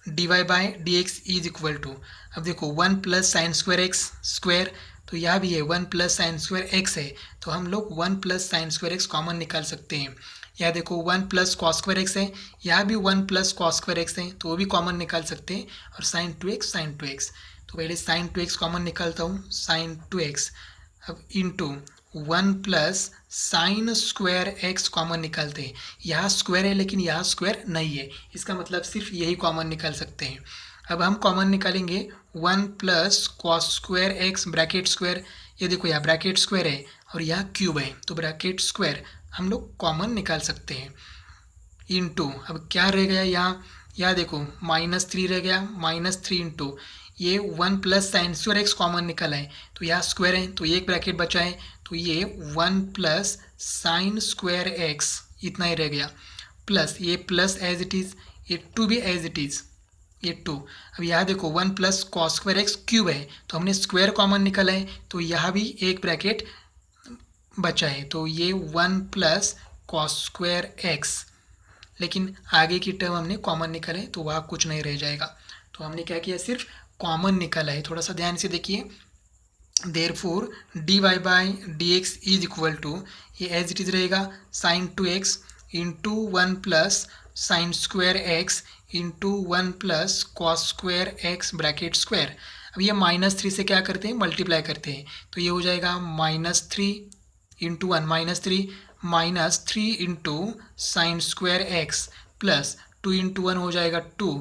dy by D x is equal to, अब देखो 1 plus sine square x square, तो यहाँ भी है 1 प्लस साइन स्क्वायर एक्स है, तो हम लोग 1 plus sine square x common निकाल सकते हैं। यहाँ देखो 1 प्लस कॉस स्क्वायर एक्स है, यहाँ भी 1 प्लस कॉस स्क्वायर एक्स है, तो वो भी कॉमन निकाल सकते हैं, और साइन 2x, तो पहले साइन 2x कॉमन निकालता हूँ, साइन 2x, अब into 1 plus sine square x common निकालते हैं, यहाँ स्क्वायर है लेकिन यहाँ स्क्वायर नहीं है, इसका मतलब सिर्फ यही कॉमन निकाल सकते हैं। अब हम कॉमन निकालेंगे 1 plus cos square x bracket square, ये देखो यहाँ ब्रैकेट स्क्वायर है और यहाँ क्यूब है, तो ब्रैकेट स्क्वायर हम लोग कॉमन निकाल सकते हैं, इंटू अब क्या रह गया यहाँ देखो -3 रह गया, -3 इंटू ये 1 plus sine square x common निकला है, तो यहाँ स्क्वायर है तो ये एक ब्रैकेट बचा है, तो ये 1 प्लस साइन स्क्वायर एक्स इतना ही रह गया, प्लस ये प्लस एज इट इज़, ये 2 भी एज इट इज़, ये 2। अब यहाँ देखो 1 plus cos square x cube है, तो हमने स्क्वायर कॉमन निकाला है, तो यहाँ भी एक ब्रैकेट बचा है, तो ये 1 प्लस कॉस स्क्वायर एक्स, लेकिन आगे की टर्म हमने कॉमन निकाला है तो वहाँ कुछ नहीं रह जाएगा, तो हमने क्या किया सिर्फ कॉमन निकाला है, थोड़ा सा ध्यान से देखिए। Therefore dy by D x is equal to, ये एज इट इज़ रहेगा sine 2x into 1 plus sine square x into 1 plus cos square x bracket square. अब ये -3 से क्या करते हैं, मल्टीप्लाई करते हैं, तो ये हो जाएगा -3 into 1 -3 -3 into sine square x plus 2 into 1 हो जाएगा 2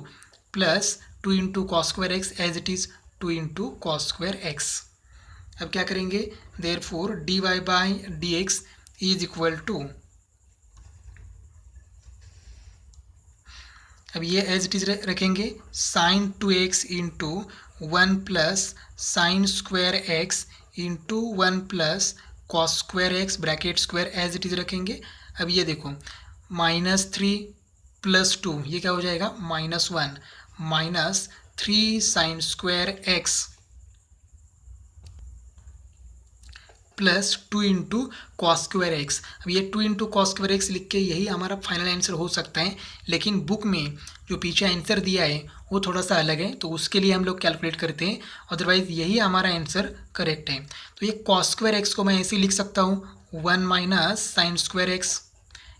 plus 2 into cos square x as it is 2 into cos square x. अब क्या करेंगे, therefore D Y by D x is equal to, अब ये एज इट इज रखेंगे sine 2x into 1 plus sine square x into 1 plus cos square x bracket square as it is रखेंगे। अब ये देखो -3 प्लस 2 ये क्या हो जाएगा -1 -3 sine square x plus 2 into cos square x. अब ये 2 इंटू कॉस स्क्वायर एक्स लिख के यही हमारा फाइनल आंसर हो सकता है, लेकिन बुक में जो पीछे आंसर दिया है वो थोड़ा सा अलग है, तो उसके लिए हम लोग कैलकुलेट करते हैं, अदरवाइज यही हमारा आंसर करेक्ट है। तो ये कॉस स्क्वायर एक्स को मैं ऐसे लिख सकता हूँ 1 माइनस साइन स्क्वायर एक्स।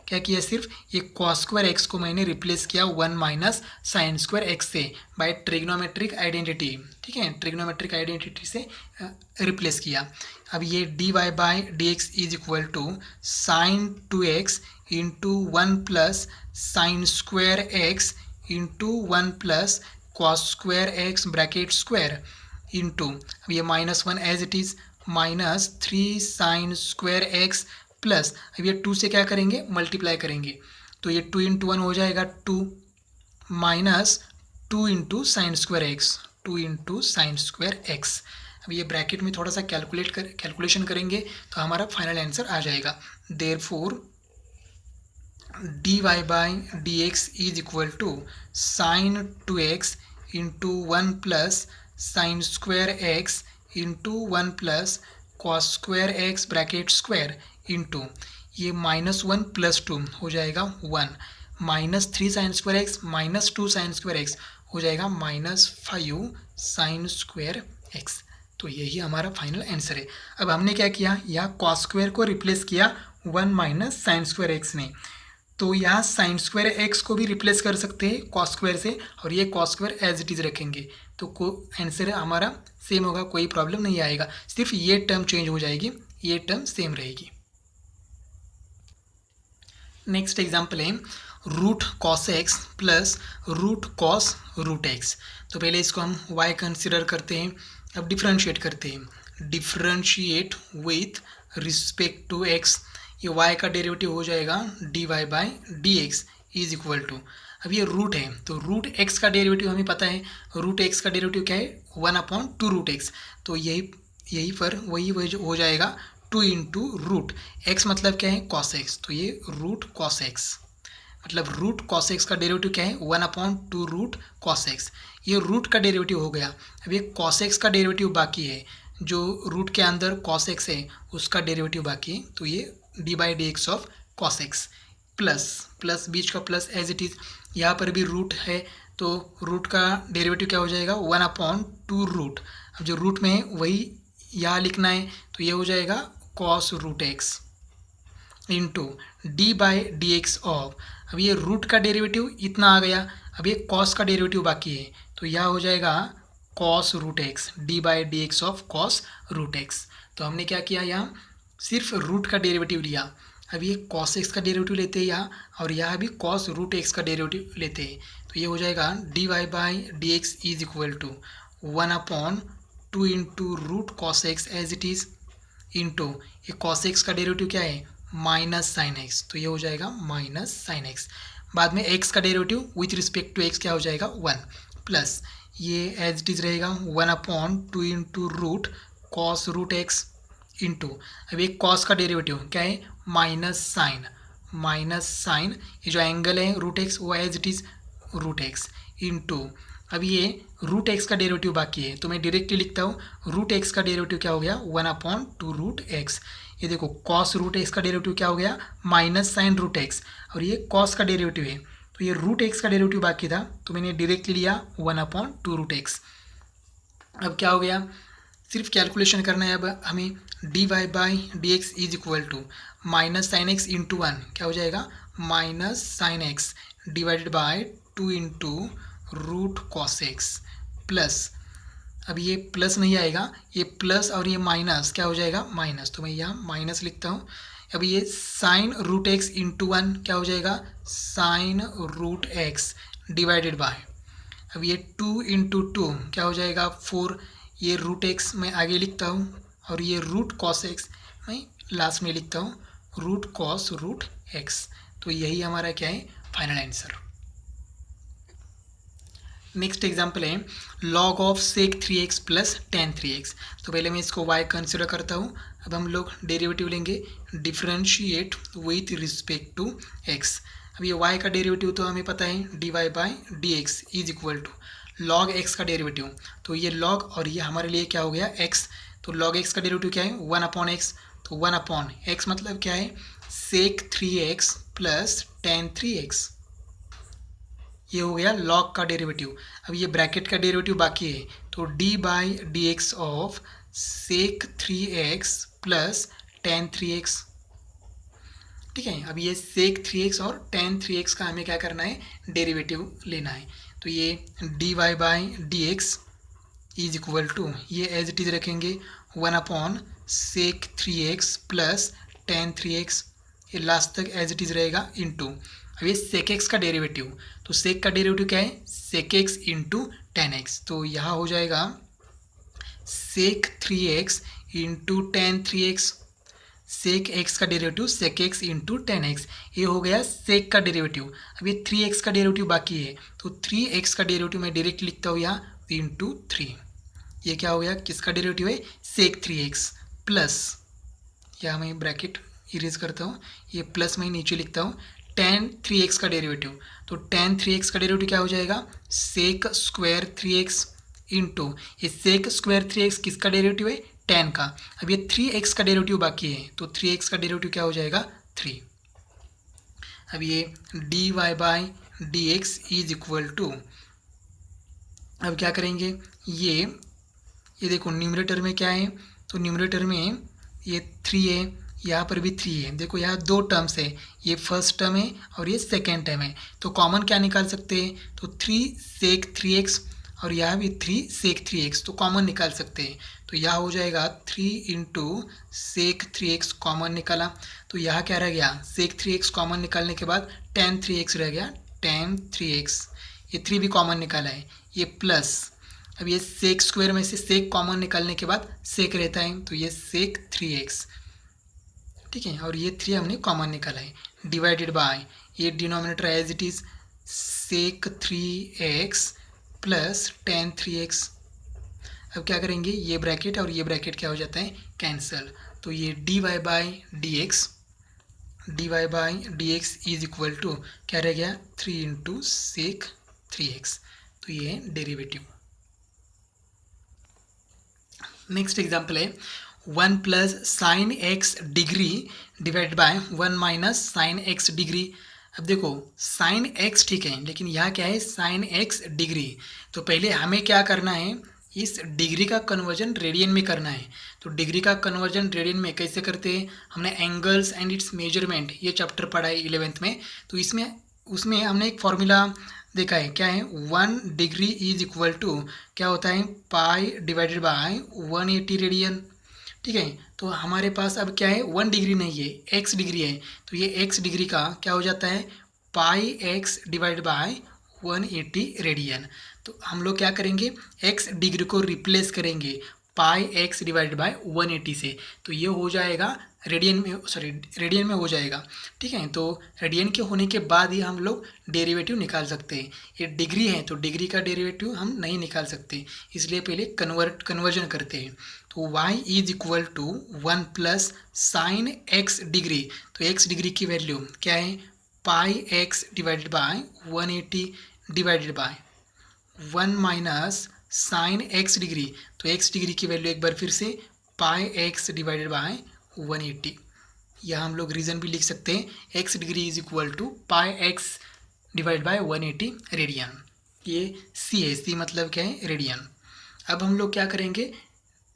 क्या किया, सिर्फ ये कॉस स्क्वायर एक्स को मैंने रिप्लेस किया 1 माइनस साइन स्क्वायर एक्स से बाय ट्रिग्नोमेट्रिक आइडेंटिटी, ठीक है, ट्रिग्नोमेट्रिक आइडेंटिटी से रिप्लेस किया। अब ये d Y by D x is equal to sine 2x into 1 plus sine square x into 1 plus cos square x bracket square into, अब ये -1 as it is -3 sine square x plus, अब ये 2 से क्या करेंगे, मल्टीप्लाई करेंगे, तो ये 2 इंटू 1 हो जाएगा 2 minus 2 into sine square x, 2 into sine square x. अब ये ब्रैकेट में थोड़ा सा कैलकुलेशन करेंगे तो हमारा फाइनल आंसर आ जाएगा। Therefore D Y by D x is equal to sine 2x into 1 plus sine square x into 1 plus cos square x bracket square into, ये -1 प्लस 2 हो जाएगा 1 -3 sine square x -2 sine square x हो जाएगा -5 sign square x. तो यही हमारा final answer है। अब हमने क्या किया, यहाँ कॉस स्क्वायर को रिप्लेस किया 1 माइनस साइन स्क्वायर एक्स ने, तो यहाँ साइन स्क्वायर एक्स को भी रिप्लेस कर सकते हैं कॉस स्क्वायर से, और ये cos square as it is रखेंगे, तो आंसर हमारा सेम होगा, कोई प्रॉब्लम नहीं आएगा, सिर्फ ये टर्म चेंज हो जाएगी, ये टर्म सेम रहेगी। नेक्स्ट एग्जाम्पल है root cos x plus root cos root x. तो पहले इसको हम y कंसिडर करते हैं, अब डिफ्रेंशिएट करते हैं, differentiate with respect to x, ये y का डेरिवेटिव हो जाएगा dy by D x is equal to, अब ये रूट है तो रूट x का डेरिवेटिव हमें पता है, रूट x का डेरिवेटिव क्या है 1/2 रूट x, तो यही पर वही हो जाएगा 2 इंटू रूट एक्स, मतलब क्या है कॉस एक्स, तो ये रूट कॉस एक्स, मतलब रूट कॉस एक्स का डेरिवेटिव क्या है 1/2 रूट कॉस एक्स, ये रूट का डेरिवेटिव हो गया। अब ये कॉस एक्स का डेरिवेटिव बाकी है, जो रूट के अंदर कॉस एक्स है उसका डेरिवेटिव बाकी है, तो ये d by D x of cos x plus बीच का प्लस एज इट इज़, यहाँ पर भी रूट है तो रूट का डेरिवेटिव क्या हो जाएगा 1/2 रूट, अब जो रूट में है वही यहाँ लिखना है, तो ये हो जाएगा cos root x into d by D x of, अब ये रूट का डेरिवेटिव इतना आ गया, अब ये कॉस का डेरिवेटिव बाकी है, तो यह हो जाएगा cos root x d by D x of cos root x. तो हमने क्या किया, यहाँ सिर्फ रूट का डेरिवेटिव लिया, अब ये कॉस एक्स का डेरिवेटिव लेते हैं यहाँ, और यहाँ भी कॉस रूट एक्स का डेरिवेटिव लेते हैं, तो ये हो जाएगा d Y by D x is equal to 1/2 into root cos x as it is into, ये कॉस एक्स का डेरिवेटिव क्या है माइनस साइन एक्स, तो ये हो जाएगा माइनस साइन एक्स, बाद में एक्स का derivative with respect to x क्या हो जाएगा 1 प्लस, ये एज इट इज़ रहेगा 1/2 into root cos root x into, अब एक कॉस का डेरिवेटिव क्या है माइनस साइन, ये जो एंगल है रूट एक्स वो as it is root x into, अब ये रूट एक्स का डेरिवेटिव बाकी है, तो मैं डायरेक्टली लिखता हूँ रूट एक्स का डेरिवेटिव क्या हो गया 1/2 रूट एक्स, ये देखो कॉस रूट एक्स का डेरिवेटिव क्या हो गया माइनस साइन रूट एक्स, और ये कॉस का डेरिवेटिव है, तो ये रूट एक्स का डेरिवेटिव बाकी था, तो मैंने डायरेक्टली लिया 1/2 रूट एक्स। अब क्या हो गया, सिर्फ कैलकुलेशन करना है अब हमें, d Y by D x is equal to minus sine x into 1 क्या हो जाएगा minus sine x divided by 2 into root cos x plus, अब ये प्लस नहीं आएगा, ये प्लस और ये माइनस क्या हो जाएगा, माइनस, तो मैं यहाँ माइनस लिखता हूँ। अब ये sine root x into one क्या हो जाएगा, sine root x divided by, अब ये 2 इंटू टू क्या हो जाएगा 4, ये रूट एक्स मैं आगे लिखता हूँ और ये रूट कॉस एक्स मैं लास्ट में लिखता हूँ, रूट कॉस रूट एक्स। तो यही हमारा क्या है, फाइनल आंसर। नेक्स्ट एग्जाम्पल है log of sec 3x plus tan 3x। तो पहले मैं इसको y कंसिडर करता हूँ। अब हम लोग डेरिवेटिव लेंगे, differentiate with respect to x। अब ये y का डेरिवेटिव तो हमें पता है, dy by D x is equal to log x का डेरिवेटिव, तो ये लॉग और ये हमारे लिए क्या हो गया x। तो लॉग x का डेरिवेटिव क्या है, 1/x, तो 1/x मतलब क्या है, सेक 3x प्लस टेन 3x, ये हो गया लॉग का डेरिवेटिव। अब ये ब्रैकेट का डेरिवेटिव बाकी है, तो d by D x of sec 3x plus tan 3x। ठीक है, अब ये सेक 3x और टेन 3x का हमें क्या करना है, डेरिवेटिव लेना है। तो ये d Y by D x is equal to, ये एज इट इज रखेंगे 1/सेक 3x प्लस टेन 3x, ये लास्ट तक एज इट इज रहेगा इंटू। अब ये सेक एक्स का डेरिवेटिव, तो सेक का डेरिवेटिव क्या है, sec x into tan x, तो यहाँ हो जाएगा sec 3x into tan 3x, sec x का derivative sec x into tan x, ये हो गया सेक का डेरिवेटिव। अब ये 3x का डेरिवेटिव बाकी है, तो 3x का डेरिवेटिव मैं डायरेक्ट लिखता हूँ यहाँ इंटू 3, ये क्या हो गया, किसका डेरिवेटिव है, सेक 3x प्लस, या मैं ब्रैकेट इरेज करता हूँ, ये प्लस मैं नीचे लिखता हूँ टेन 3x का डेरिवेटिव, तो टेन 3x का डेरिवेटिव क्या हो जाएगा, सेक स्क्वायर 3x इंटू, ये सेक स्क्वायर 3x किसका डेरिवेटिव है, टेन का। अब ये 3x का डेरिवेटिव बाकी है, तो 3x का डेरिवेटिव क्या हो जाएगा 3। अब ये d Y by D x is equal to, अब क्या करेंगे, ये देखो न्यूमरेटर में क्या है, तो न्यूमरेटर में ये 3 है, यहाँ पर भी 3 है। देखो यहाँ दो टर्म्स है, ये फर्स्ट टर्म है और ये सेकेंड टर्म है, तो कॉमन क्या निकाल सकते हैं, तो 3 सेक 3x और यहाँ भी 3 सेक 3x, तो कॉमन निकाल सकते हैं। तो यहाँ हो जाएगा 3 इंटू सेक 3x कॉमन निकाला, तो यहाँ क्या रह गया, सेक 3x कॉमन निकालने के बाद टेन 3x रह गया, टेन 3x, ये 3 भी कॉमन निकाला है, ये प्लस, अब ये सेक स्क्वायर में से सेक कॉमन निकालने के बाद सेक रहता है, तो ये सेक 3x, ठीक है, और ये 3 हमने कॉमन निकाला है, डिवाइडेड बाय, ये denominator as it is sec 3x plus tan 3x। अब क्या करेंगे, ये ब्रैकेट और ये ब्रैकेट क्या हो जाता है, कैंसल, तो ये d Y by D x is equal to क्या रह गया, 3 इंटू सेक 3x, तो ये है डेरिवेटिव। नेक्स्ट एग्जाम्पल है 1 plus sign x degree divide by 1 minus sine x degree. अब देखो साइन एक्स ठीक है, लेकिन यहाँ क्या है, साइन एक्स डिग्री, तो पहले हमें क्या करना है, इस डिग्री का कन्वर्जन रेडियन में करना है। तो डिग्री का कन्वर्जन रेडियन में कैसे करते हैं, हमने एंगल्स एंड इट्स मेजरमेंट ये चैप्टर पढ़ा है 11th में, तो उसमें हमने एक फॉर्मूला देखा है, क्या है, 1 डिग्री इज इक्वल टू क्या होता है, पाई डिवाइडेड बाय 180 रेडियन। ठीक है, तो हमारे पास अब क्या है, 1 डिग्री नहीं है, x डिग्री है, तो ये x डिग्री का क्या हो जाता है, pi x divide by 180 radian. तो हम लोग क्या करेंगे, x डिग्री को रिप्लेस करेंगे पाई x डिवाइड बाय 180 से, तो ये हो जाएगा रेडियन में हो जाएगा। ठीक है, तो रेडियन के होने के बाद ही हम लोग डेरिवेटिव निकाल सकते हैं। ये डिग्री है तो डिग्री का डेरिवेटिव हम नहीं निकाल सकते, इसलिए पहले कन्वर्जन करते हैं। तो y is equal to 1 plus sine x degree, तो x डिग्री की वैल्यू क्या है, pi x divided by 180 divided by 1 minus sine x degree, तो x डिग्री की वैल्यू एक बार फिर से पाई x डिवाइडेड बाय 180। या हम लोग रीज़न भी लिख सकते हैं, x degree is equal to pi x divide by 180 radian. ये c है, c मतलब क्या है, रेडियन। अब हम लोग क्या करेंगे,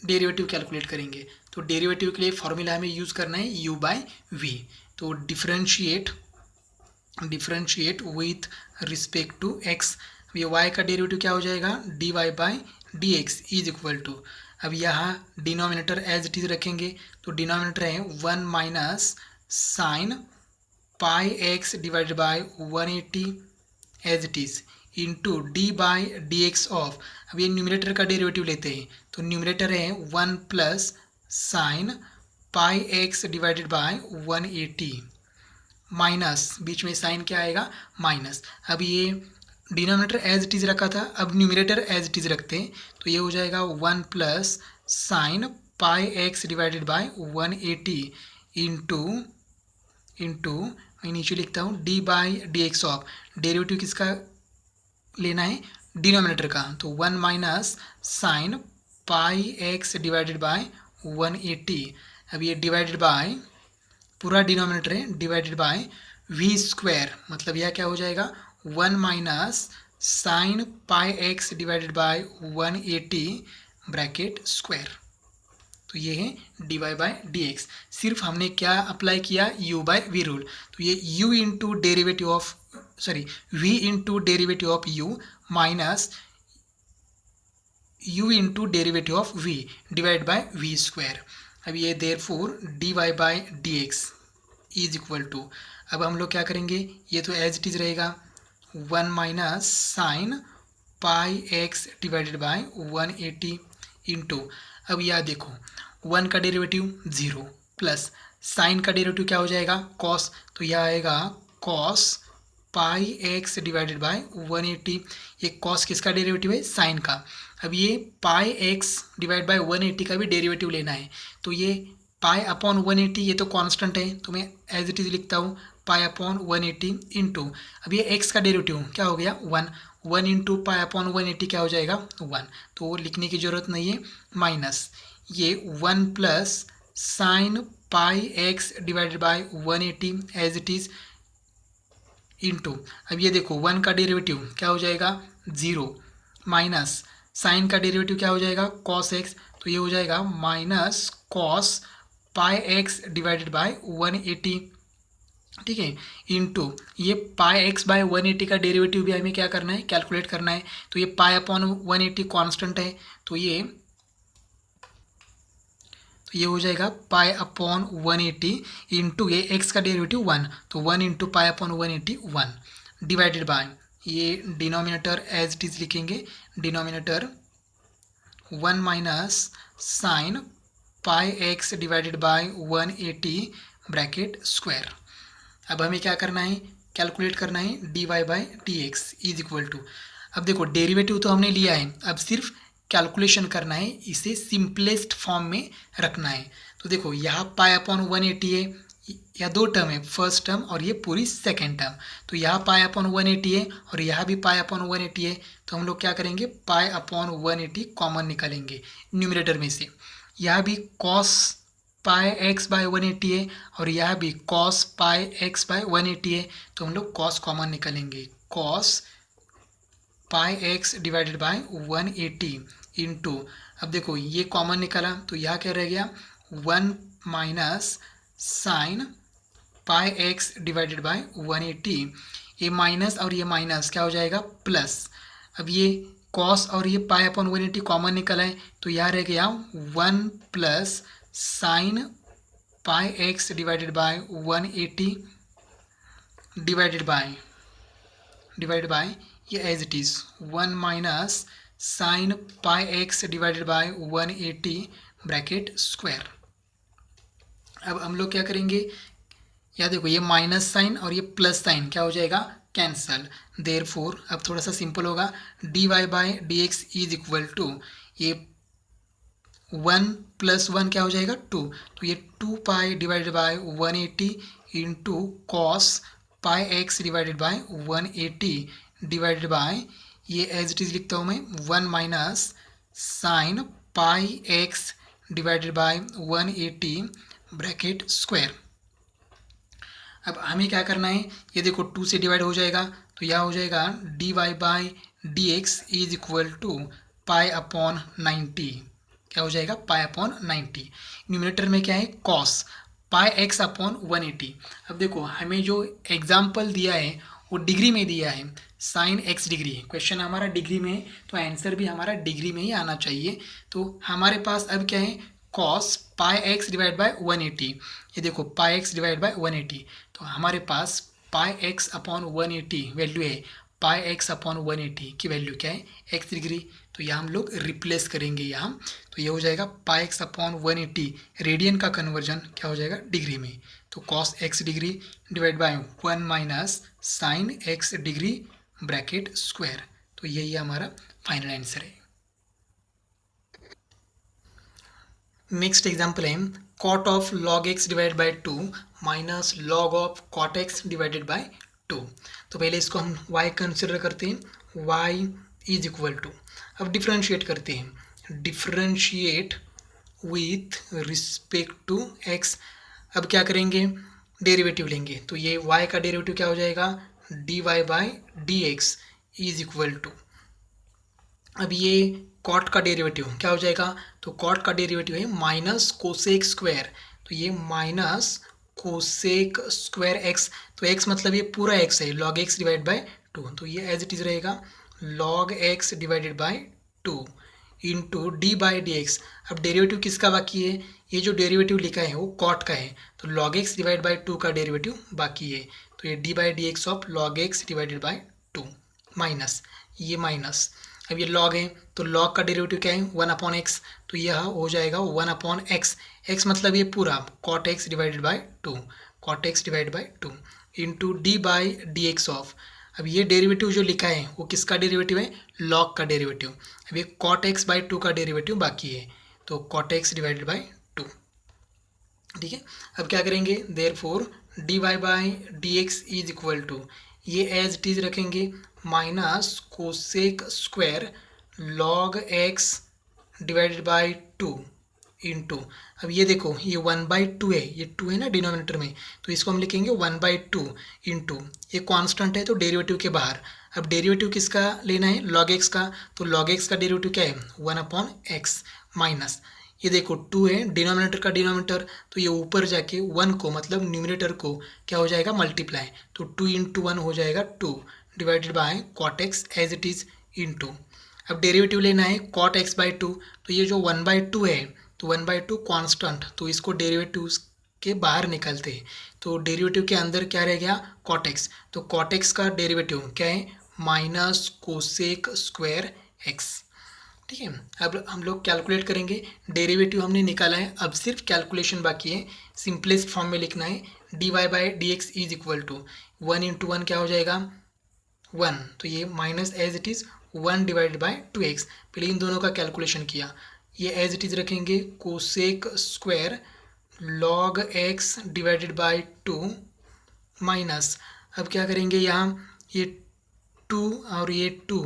डेरिवेटिव कैलकुलेट करेंगे। तो डेरिवेटिव के लिए फॉर्मूला हमें यूज़ करना है u बाई v। तो differentiate with respect to x, ये y का डेरिवेटिव क्या हो जाएगा, dy by D x is equal to, अब यहाँ डिनोमिनेटर एज इट इज रखेंगे, तो डिनोमिनेटर है 1 minus sine pi x divided by 180 as it is into d by D x of, अब ये न्यूमरेटर का डेरिवेटिव लेते हैं, तो न्यूमरेटर है 1 plus sine pi x divided by 180 minus, बीच में साइन क्या आएगा, माइनस। अब ये डिनोमिनेटर एज इट इज़ रखा था, अब न्यूमरेटर एज इट इज़ रखते हैं, तो ये हो जाएगा 1 plus sine pi x divided by 180 into मैं नीचे लिखता हूँ d by D x of, derivative किसका लेना है, डिनोमिनेटर का, तो 1 minus sine pi x divided by 180, अब ये डिवाइडेड बाय पूरा डिनोमिनेटर है डिवाइडेड बाय वी स्क्वायर, मतलब यह क्या हो जाएगा 1 minus sine pi x divided by 180 bracket square, तो ये है d y by d x. सिर्फ हमने क्या अप्लाई किया, यू बाय वी रूल, तो ये u into derivative of v into derivative of u minus u into derivative of v divide by v square. अब ये therefore D y by d x is equal to, अब हम लोग क्या करेंगे, ये तो एज इट इज रहेगा 1 minus sine pi x divided by 180 into, अब यह देखो 1 का डेरिवेटिव 0 प्लस साइन का डेरिवेटिव क्या हो जाएगा, कॉस, तो यह आएगा cos pi x divided by 180, ये कॉस किसका डेरिवेटिव है, साइन का। अब ये पाई एक्स डिवाइड बाय 180 का भी डेरिवेटिव लेना है, तो ये पाई अपॉन 180 ये तो कांस्टेंट है, तो मैं एज इट इज लिखता हूँ पाई अपॉन 180 इंटू, अब ये एक्स का डेरिवेटिव क्या हो गया 1 इंटू पाई अपॉन 180 क्या हो जाएगा 1, तो लिखने की ज़रूरत नहीं है, माइनस ये 1 plus sine pi x divided by 180 as it is into, अब ये देखो 1 का डेरिवेटिव क्या हो जाएगा 0 माइनस साइन का डेरिवेटिव क्या हो जाएगा कॉस एक्स, तो ये हो जाएगा minus cos pi x divided by 180, ठीक है, इंटू ये पाई एक्स बाय 180 का डेरिवेटिव भी हमें क्या करना है, कैलकुलेट करना है, तो ये पाई अपॉन 180 कांस्टेंट है, तो ये हो जाएगा पाई अपॉन 180 इंटू ये एक्स का डेरिवेटिव 1, तो 1 into pi upon 180 1 divided by ये डिनोमिनेटर एज इट इज लिखेंगे, denominator 1 minus sine pi x divided by 180 bracket square. अब हमें क्या करना है, कैलकुलेट करना है d Y by D x is equal to, अब देखो डेरिवेटिव तो हमने लिया है, अब सिर्फ कैलकुलेशन करना है, इसे सिंपलेस्ट फॉर्म में रखना है, तो देखो यहाँ पाई अपॉन 180 है, या दो टर्म है, फर्स्ट टर्म और ये पूरी सेकेंड टर्म, तो यहाँ पाई अपॉन 180 है और यहाँ भी पाई अपॉन 180 है, तो हम लोग क्या करेंगे पाई अपॉन 180 कॉमन निकालेंगे न्यूमरेटर में से, यहाँ भी कॉस पाई एक्स बाय 180 है और यहाँ भी कॉस पाई एक्स बाय 180 है, तो हम लोग कॉस कॉमन निकालेंगे, cos pi x divided by 180 into, अब देखो ये कॉमन निकाला तो यहाँ क्या रह गया 1 minus sine pi x divided by 180, ये माइनस और ये माइनस क्या हो जाएगा प्लस, अब ये कॉस और ये पाई अपॉन 180 कॉमन निकला है, तो यहाँ रह गया 1 plus sine pi x divided by 180 divided by ये as it is 1 minus sine pi x divided by 180 bracket square. अब हम लोग क्या करेंगे, या देखो ये माइनस साइन और ये प्लस साइन क्या हो जाएगा कैंसल, देयरफॉर अब थोड़ा सा सिंपल होगा, d y by d x is equal to ये 1 प्लस 1 क्या हो जाएगा 2, तो ये 2 पाई divided by 180 into cos pi x divided by 180 divided by ये एज इट इज़ लिखता हूँ मैं 1 minus sine pi x divided by 180 bracket square. अब हमें क्या करना है, ये देखो 2 से डिवाइड हो जाएगा, तो यह हो जाएगा d Y by D x is equal to pi upon 90, क्या हो जाएगा पाई अपॉन 90, न्यूमरेटर में क्या है कॉस पाई एक्स अपॉन 180। अब देखो हमें जो एग्जाम्पल दिया है वो डिग्री में दिया है, साइन एक्स डिग्री। क्वेश्चन हमारा डिग्री में है तो आंसर भी हमारा डिग्री में ही आना चाहिए। तो हमारे पास अब क्या है, cos pi x divide by 180। ये देखो पाई एक्स डिवाइड बाय 180, तो हमारे पास पाई एक्स अपॉन 180 वैल्यू है, पाई एक्स अपॉन 180 की वैल्यू क्या है, एक्स डिग्री। तो यहाँ हम लोग रिप्लेस करेंगे यहाँ, तो ये हो जाएगा पाई एक्स अपॉन 180, रेडियन का कन्वर्जन क्या हो जाएगा डिग्री में, तो cos x degree divide by 1 minus sine x degree bracket square. तो यही हमारा फाइनल आंसर है। नेक्स्ट एग्जाम्पल है cot of log x divide by 2 minus log of cot x divided by 2। तो पहले इसको हम y कंसिडर करते हैं, y इज इक्वल टू, अब डिफ्रेंशिएट करते हैं, differentiate with respect to x। अब क्या करेंगे, डेरिवेटिव लेंगे, तो ये y का डेरिवेटिव क्या हो जाएगा, dy by d x is equal to, अब ये कॉट का डेरिवेटिव क्या हो जाएगा, तो कॉट का डेरिवेटिव है माइनस कोसेक स्क्वायर, तो ये माइनस कोसेक स्क्वायर एक्स, तो एक्स मतलब ये पूरा एक्स है, लॉग एक्स डिवाइड बाय 2, तो ये एज इट इज रहेगा log x divided by 2 into d by D x. अब डेरिवेटिव किसका बाकी है, ये जो डेरिवेटिव लिखा है वो कॉट का है, तो लॉग एक्स डिवाइड बाय 2 का डेरिवेटिव बाकी है, तो ये d by D x of log x divided by 2 minus ये माइनस, अब ये लॉग है तो लॉग का डेरिवेटिव क्या है 1 अपॉन एक्स, तो यह हो जाएगा 1 अपॉन एक्स, एक्स मतलब ये पूरा cot x divided by 2, cot x divide by 2 into d by D x of, अब ये डेरिवेटिव जो लिखा है वो किसका डेरिवेटिव है, लॉग का डेरिवेटिव, अब ये कॉट एक्स बाई 2 का डेरिवेटिव बाकी है, तो कॉट एक्स डिवाइडेड बाय 2। ठीक है, अब क्या करेंगे, therefore D Y by D x is equal to, ये एज इट इज रखेंगे minus cosec square log x divided by 2 into, अब ये देखो ये 1/2 है, ये 2 है ना डिनोमिनेटर में, तो इसको हम लिखेंगे 1/2 इंटू, ये कांस्टेंट है तो डेरिवेटिव के बाहर, अब डेरिवेटिव किसका लेना है, लॉग एक्स का, तो लॉग एक्स का डेरिवेटिव क्या है 1 अपॉन एक्स माइनस, ये देखो 2 है डिनोमिनेटर का डिनोमिनेटर, तो ये ऊपर जाके 1 को मतलब न्यूमिनेटर को क्या हो जाएगा मल्टीप्लाई, तो 2 इंटू 1 हो जाएगा 2 divided by cot x as it is into, अब डेरिवेटिव लेना है कॉट एक्स बाई 2, तो ये जो 1/2 है तो 1/2 कांस्टेंट, तो इसको डेरिवेटिव के बाहर निकालते हैं, तो डेरिवेटिव के अंदर क्या रह गया कॉट एक्स, तो कॉट एक्स का डेरिवेटिव क्या है माइनस कोसेक स्क्वायर एक्स। ठीक है, अब हम लोग कैलकुलेट करेंगे, डेरिवेटिव हमने निकाला है, अब सिर्फ कैलकुलेशन बाकी है, सिंपलेस्ट फॉर्म में लिखना है, d Y by D x is equal to 1 into 1 क्या हो जाएगा 1, तो ये minus as it is 1 divide by 2x, पहले इन दोनों का कैलकुलेशन किया, ये एज इट इज़ रखेंगे cosec square log x divided by 2 minus, अब क्या करेंगे यहाँ ये 2 और ये 2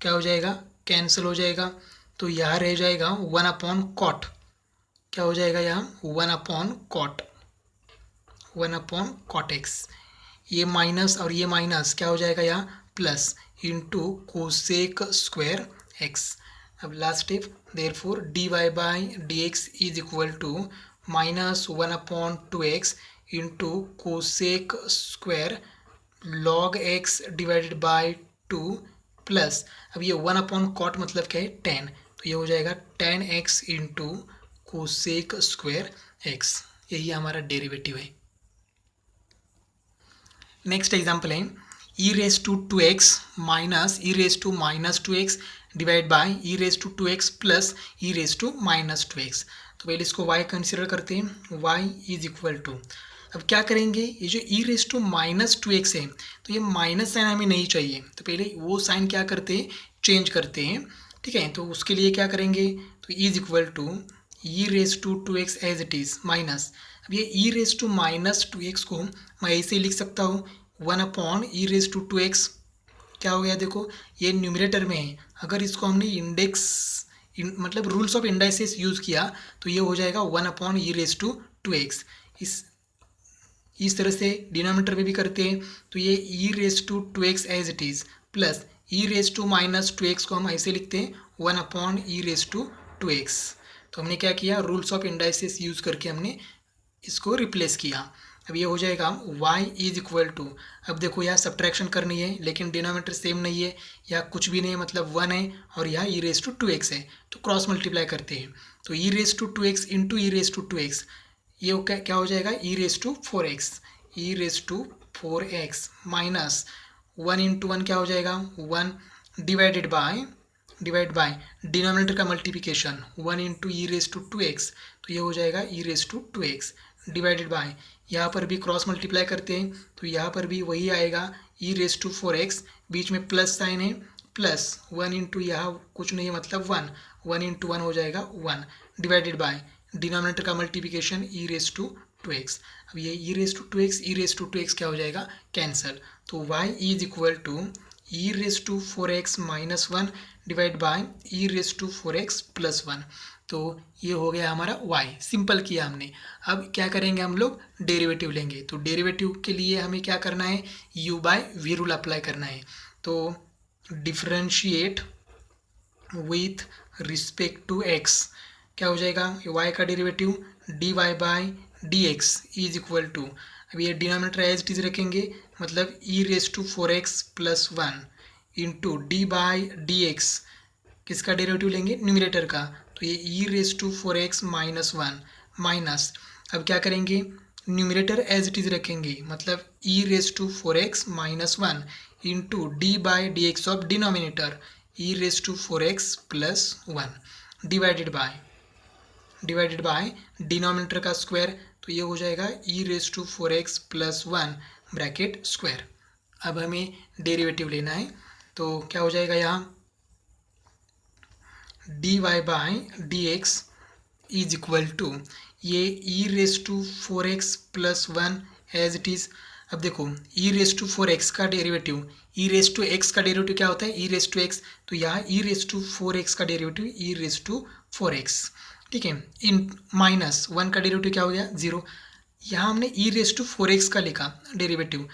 क्या हो जाएगा कैंसिल हो जाएगा, तो यहाँ रह जाएगा 1 अपॉन कॉट, क्या हो जाएगा यहाँ 1 upon cot, 1 upon cot x, ये माइनस और ये माइनस क्या हो जाएगा यहाँ plus into cosec square x. अब last step, therefore D Y by D x is equal to minus 1 upon 2x into cosec square log x divided by 2 plus, अब ये 1 अपॉन कॉट मतलब क्या है 10, तो ये हो जाएगा 10x into cosec square x, यही हमारा डेरिवेटिव है। नेक्स्ट एग्जाम्पल है e raise to 2x minus e raise to minus 2x divide by e raise to 2x plus e raise to minus 2x। तो पहले इसको y कंसिडर करते हैं, y is equal to, अब क्या करेंगे, ये जो ई रेस टू माइनस 2x है तो ये माइनस साइन हमें नहीं चाहिए, तो पहले वो साइन क्या करते हैं चेंज करते हैं। ठीक है, तो उसके लिए क्या करेंगे, तो is equal to e raise to 2x as it is minus, अब ये e raise to minus 2x को मैं ऐसे ही लिख सकता हूँ 1 upon E raise to 2x, क्या हो गया देखो ये न्यूमरेटर में है, अगर इसको हमने इंडेक्स मतलब रूल्स ऑफ इंडाइसेस यूज़ किया तो ये हो जाएगा 1 upon E raise to 2x, इस तरह से डिनोमिनेटर में भी करते हैं, तो ये e raise to 2x as it is plus e raise to minus 2x को हम ऐसे लिखते हैं 1 upon E raise to 2x। तो हमने क्या किया रूल्स ऑफ इंडाइसेस यूज़ करके हमने इसको रिप्लेस किया, अब ये हो जाएगा y इज इक्वल टू, अब देखो यहाँ सब्ट्रैक्शन करनी है लेकिन डिनोमिनेटर सेम नहीं है, या कुछ भी नहीं है मतलब 1 है, और यहाँ ई रेस टू 2x है, तो क्रॉस मल्टीप्लाई करते हैं। तो e raise to 2x into e raise to 2x, ये क्या हो जाएगा e raise to 4x, e raise to 4x minus 1 into 1 क्या हो जाएगा 1, डिवाइड बाय डिनोमिनेटर का multiplication 1 into e raise to 2x, तो ये हो जाएगा e raise to 2x divided by, यहाँ पर भी क्रॉस मल्टीप्लाई करते हैं तो यहाँ पर भी वही आएगा ई रेस टू 4x, बीच में प्लस साइन है, प्लस 1 इंटू यहाँ कुछ नहीं है मतलब 1, 1 इंटू 1 हो जाएगा 1 डिवाइडेड बाय डिनोमिनेटर का multiplication e raise to 2x। अब ये e raise to 2x e raise to 2x क्या हो जाएगा कैंसल, तो y is equal to e raise to 4x minus 1 divide by e raise to 4x plus 1, तो ये हो गया हमारा y, सिंपल किया हमने। अब क्या करेंगे हम लोग डेरिवेटिव लेंगे, तो डेरिवेटिव के लिए हमें क्या करना है u by v rule apply करना है, तो differentiate with respect to x क्या हो जाएगा y का derivative dy by dx is equal to, अब ये डिनोमिनेटर एज इट इज रखेंगे मतलब e raise to 4x plus 1 into d by D x, किसका डेरिवेटिव लेंगे न्यूमरेटर का, तो ये e raise to 4x minus 1 minus, अब क्या करेंगे न्यूमरेटर एज इट इज रखेंगे मतलब e raise to 4x minus 1 into d by D x of denominator e raise to 4x plus 1 divided by denominator का square, तो ये हो जाएगा e raise to 4x plus 1 bracket square. अब हमें derivative लेना है तो क्या हो जाएगा यहाँ dy by d x is equal to ये e raise to 4x plus 1 as it is. अब देखो ई रेस टू 4x का derivative, e raise to x का डेरिवेटिव क्या होता है ई रेस टू x, तो यहाँ ई रेस टू 4x का derivative e raise to 4x, ठीक है, इन माइनस 1 का डेरिवेटिव क्या हो गया 0, यहाँ हमने ई रेस टू 4x का लिखा डेरिवेटिव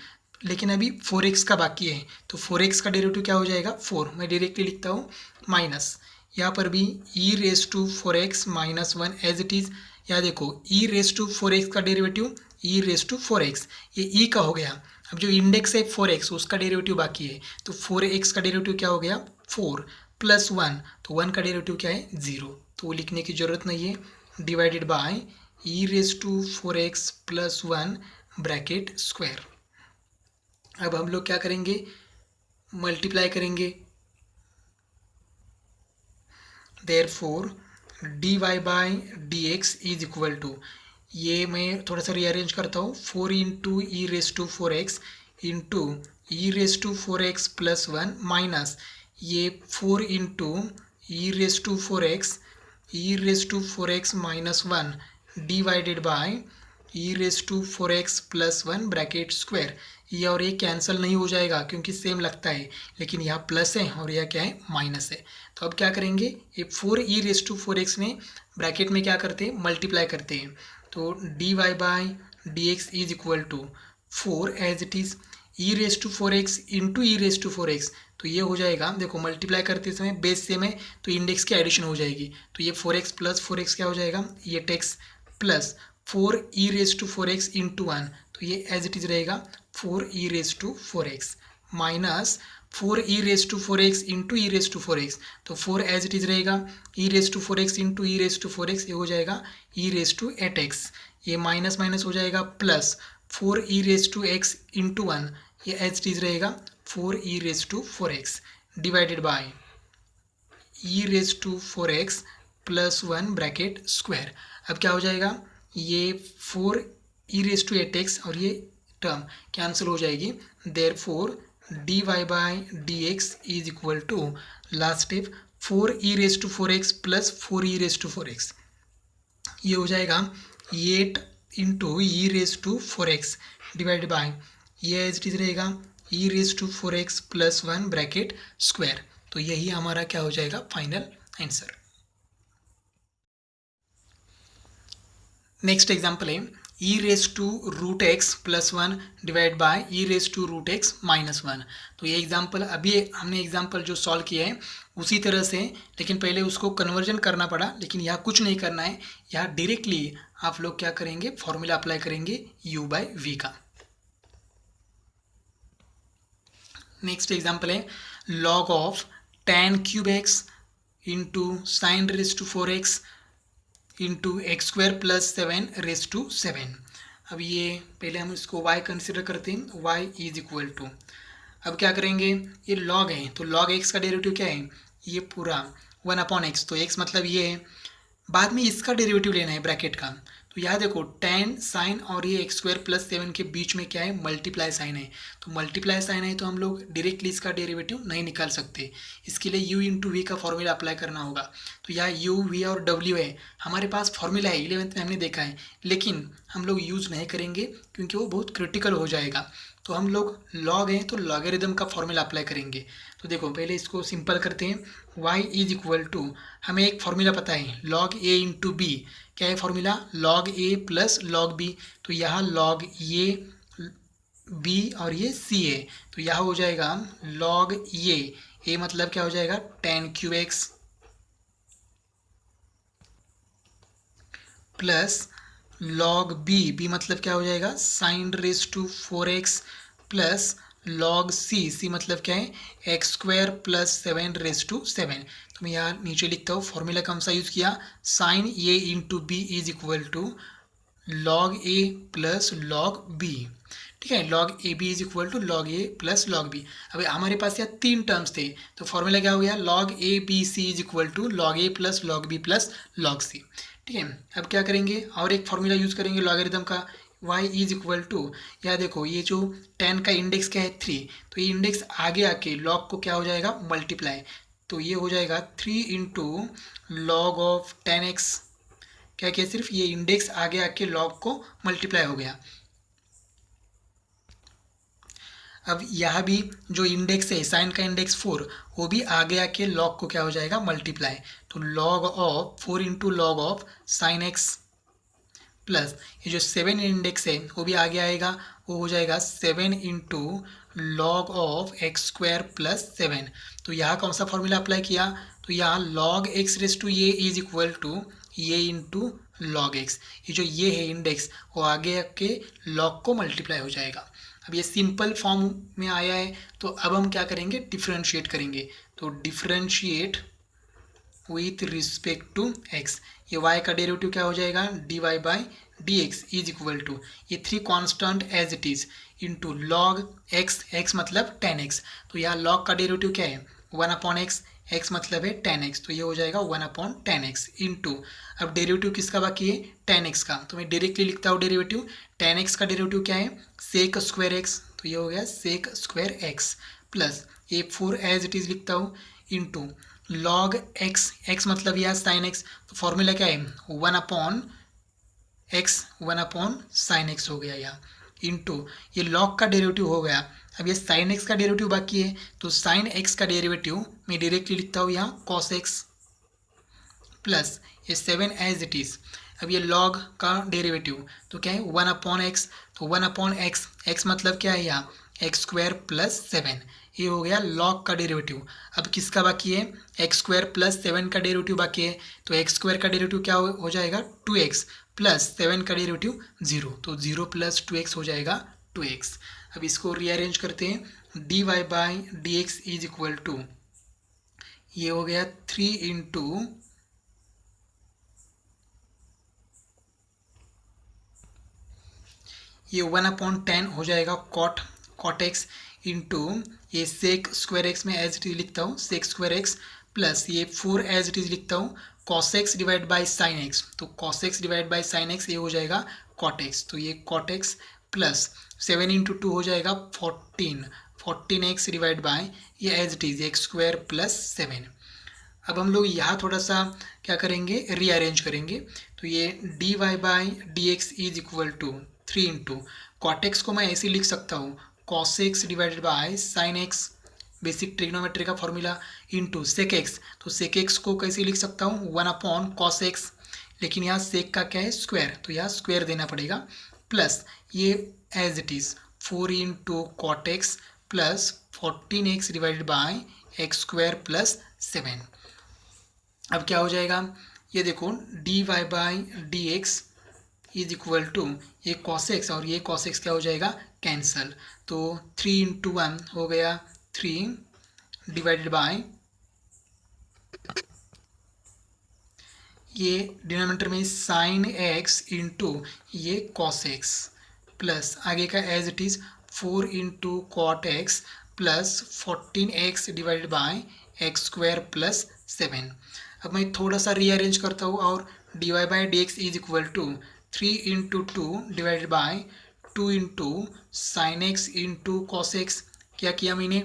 लेकिन अभी 4x का बाकी है, तो 4x का डेरिवेटिव क्या हो जाएगा 4, मैं डायरेक्टली लिखता हूँ माइनस, यहाँ पर भी e raise to 4x minus 1 as it is, यहाँ देखो ई रेस टू 4x का derivative e raise to 4x, ये ई का हो गया, अब जो इंडेक्स है 4x उसका डेरिवेटिव बाकी है, तो 4x का डेरिवेटिव क्या हो गया 4 प्लस 1, तो 1 का डेरिवेटिव क्या है 0, तो वो लिखने की ज़रूरत नहीं है divided by e raise to 4x plus 1 bracket square. अब हम लोग क्या करेंगे मल्टीप्लाई करेंगे, therefore dy by d x is equal to, ये मैं थोड़ा सा रीअरेंज करता हूँ 4 into e raise to 4x into e raise to 4x plus 1 minus ये 4 into e raise to 4x minus 1 divided by e raise to 4x plus 1 bracket square, ये और ये कैंसिल नहीं हो जाएगा क्योंकि सेम लगता है, लेकिन यहाँ प्लस है और यह क्या है माइनस है, तो अब क्या करेंगे ये 4 ई रेस टू 4x में ब्रैकेट में क्या करते हैं मल्टीप्लाई करते हैं, तो dy by d x is equal to 4 as it is e raise to 4x into e raise to 4x, तो ये हो जाएगा देखो मल्टीप्लाई करते समय बेस सेम है तो इंडेक्स की एडिशन हो जाएगी, तो ये 4x प्लस 4x क्या हो जाएगा ये टेक्स plus 4 e raise to 4x into 1, तो ये एज इट इज़ रहेगा 4 e raise to 4x minus 4 e raise to 4x into e raise to 4x, तो 4 एज इट इज़ रहेगा e raise to 4x into e raise to 4x, ये हो जाएगा e raise to 8x, ये minus minus हो जाएगा plus 4 e raise to x into 1, ये as it is रहेगा 4 e raise to 4x divided by e raise to 4x plus 1 bracket square. अब क्या हो जाएगा ये 4 ई रेस टू 8x और ये टर्म कैंसिल हो जाएगी, therefore dy by d x is equal to last step 4 e raise to 4x plus 4 e raise to 4x, ये हो जाएगा 8 into e raise to 4x divided by ये as it is रहेगा e raise to 4x plus 1 bracket square, तो यही हमारा क्या हो जाएगा फाइनल आंसर। नेक्स्ट एग्जाम्पल है e raise to root x plus one divide by e raise to root x minus one. तो ये एग्जाम्पल अभी हमने एग्जाम्पल जो सॉल्व किया है उसी तरह से, लेकिन पहले उसको कन्वर्जन करना पड़ा, लेकिन यहाँ कुछ नहीं करना है। यहाँ डायरेक्टली आप लोग क्या करेंगे, फॉर्मूला अप्लाई करेंगे u बाय वी का। नेक्स्ट एग्जाम्पल है log of tan cube x into sine raise to four x into x square plus seven raise to seven. अब ये पहले हम इसको y कंसिडर करते हैं, y इज इक्वल टू, अब क्या करेंगे, ये log है तो log x का डेरिवेटिव क्या है, ये पूरा 1/x, तो x मतलब ये है, बाद में इसका डेरिवेटिव लेना है ब्रैकेट का। तो यहाँ देखो tan साइन और ये एक्स स्क्वायर प्लस सेवन के बीच में क्या है, मल्टीप्लाई साइन है। तो मल्टीप्लाई साइन है तो हम लोग डायरेक्टली इसका डेरिवेटिव नहीं निकाल सकते, इसके लिए u इंटू वी का फॉर्मूला अप्लाई करना होगा। तो यहाँ u v और w है, हमारे पास फॉर्मूला है, 11th में हमने देखा है, लेकिन हम लोग यूज़ नहीं करेंगे क्योंकि वो बहुत क्रिटिकल हो जाएगा। तो हम लोग लॉग हैं तो लॉगरिदम का फॉर्मूला अप्लाई करेंगे। तो देखो पहले इसको सिंपल करते हैं, y इज इक्वल टू, हमें एक फॉर्मूला पता है log a इंटू बी, क्या है formula, log a plus log b। तो यहाँ log a b और ये c है, तो यहाँ हो जाएगा log a मतलब क्या हो जाएगा tan cube x plus log b मतलब क्या हो जाएगा sine raise to four x plus log c मतलब क्या है x square plus seven raise to seven. तो मैं यहाँ नीचे लिखता हूँ, फॉर्मूला कौन सा यूज़ किया, sine a into b is equal to log a plus log b। ठीक है, log a b is equal to log a plus log b। अब हमारे पास यहाँ तीन टर्म्स थे, तो फॉर्मूला क्या हो गया, log a b c is equal to log a plus log b plus log c। ठीक है, अब क्या करेंगे, और एक फॉर्मूला यूज़ करेंगे लॉगरिदम का, y इज इक्वल टू, या देखो ये जो 10 का इंडेक्स क्या है 3, तो ये इंडेक्स आगे आके लॉग को क्या हो जाएगा मल्टीप्लाई, तो ये हो जाएगा 3 इंटू लॉग ऑफ 10x, क्या किया, सिर्फ ये इंडेक्स आगे आके लॉग को मल्टीप्लाई हो गया। अब यहाँ भी जो इंडेक्स है साइन का इंडेक्स 4, वो भी आगे आके लॉग को क्या हो जाएगा मल्टीप्लाई, तो log of 4 into log of sine x plus ये जो 7 इंडेक्स है वो भी आगे आएगा, वो हो जाएगा 7 into log of x square plus seven. तो यहाँ कौन सा फॉर्मूला अप्लाई किया, तो यहाँ लॉग एक्स रेस टू ये इज इक्वल टू ये इंटू लॉग एक्स, ये जो ये है इंडेक्स वो आगे आके लॉग को मल्टीप्लाई हो जाएगा। अब ये सिंपल फॉर्म में आया है, तो अब हम क्या करेंगे, डिफ्रेंशिएट करेंगे। तो differentiate with respect to x, ये y का डेरिवेटिव क्या हो जाएगा, dy by D x is equal to ये three constant as it is into log x मतलब tan x, तो यहाँ लॉग का डेरिवेटिव क्या है 1/x, x मतलब है tan x, तो ये हो जाएगा 1/tan x इंटू, अब डेरिवेटिव किसका बाकी है tan x का, तो मैं डायरेक्टली लिखता हूँ डेरिवेटिव, tan x का डेरिवेटिव क्या है सेक स्क्वायर x, तो ये हो गया सेक स्क्वायर x प्लस ये 4 एज इट इज लिखता हूँ इंटू लॉग x मतलब यह साइन x, तो फॉर्मूला क्या है 1/sin x हो गया यहाँ इंटू ये लॉग का डेरिवेटिव हो गया। अब ये साइन x का डेरिवेटिव बाकी है, तो साइन x का डेरिवेटिव मैं डायरेक्टली लिखता हूँ यहाँ कॉस x प्लस ये 7 एज इट इज़। अब ये लॉग का डेरिवेटिव तो क्या है 1/x, तो 1/x मतलब क्या है यहाँ एक्स स्क्वायर प्लस सेवन, ये हो गया लॉग का डेरिवेटिव। अब किसका बाकी है एक्स स्क्वायर प्लस सेवन का डेरिवेटिव बाकी है, तो एक्स स्क्वायर का डेरिवेटिव क्या हो जाएगा 2x प्लस सेवन का डेरिवेटिव 0, तो 0 प्लस 2x हो जाएगा 2x। अब इसको रीअरेंज करते हैं, dy by D x is equal to ये हो गया 3 इंटू ये 1/10 हो जाएगा कॉट एक्स इंटू ये सेक स्क्वायर एक्स में एज इट इज लिखता हूँ सेक स्क्वायर एक्स प्लस ये 4 एज इट इज लिखता हूँ cos x divide by sine x, तो cos x divide by sine x ये हो जाएगा कॉट एक्स, तो ये कॉट एक्स प्लस 7 इंटू 2 हो जाएगा 14 एक्स डिवाइड बाई ये as it is x square plus seven. अब हम लोग यहाँ थोड़ा सा क्या करेंगे रीअरेंज करेंगे, तो ये d Y by D x is equal to 3 into cot x को मैं ऐसे लिख सकता हूँ cos x divided by sine x, basic trigonometry का फॉर्मूला इंटू सेक एक्स, तो सेक एक्स को कैसे लिख सकता हूँ 1/cos एक्स, लेकिन यहाँ सेक का क्या है, स्क्वायर, तो यहाँ स्क्वायर देना पड़ेगा, प्लस ये as it is 4 into cot x plus 14x divided by x square plus 7। अब क्या हो जाएगा, ये देखो d Y by D x is equal to ये कॉस एक्स और ये कॉस एक्स क्या हो जाएगा, कैंसल। तो 3 इंटू 1 हो गया 3 डिवाइडेड बाय ये डिनोमिनेटर में साइन एक्स इंटू ये कॉस एक्स प्लस आगे का as it is 4 into cot x plus 14x divided by x square plus 7। अब मैं थोड़ा सा रीअरेंज करता हूँ और d Y by D x is equal to 3 into 2 divided by 2 into sine x into cos x. क्या किया मैंने,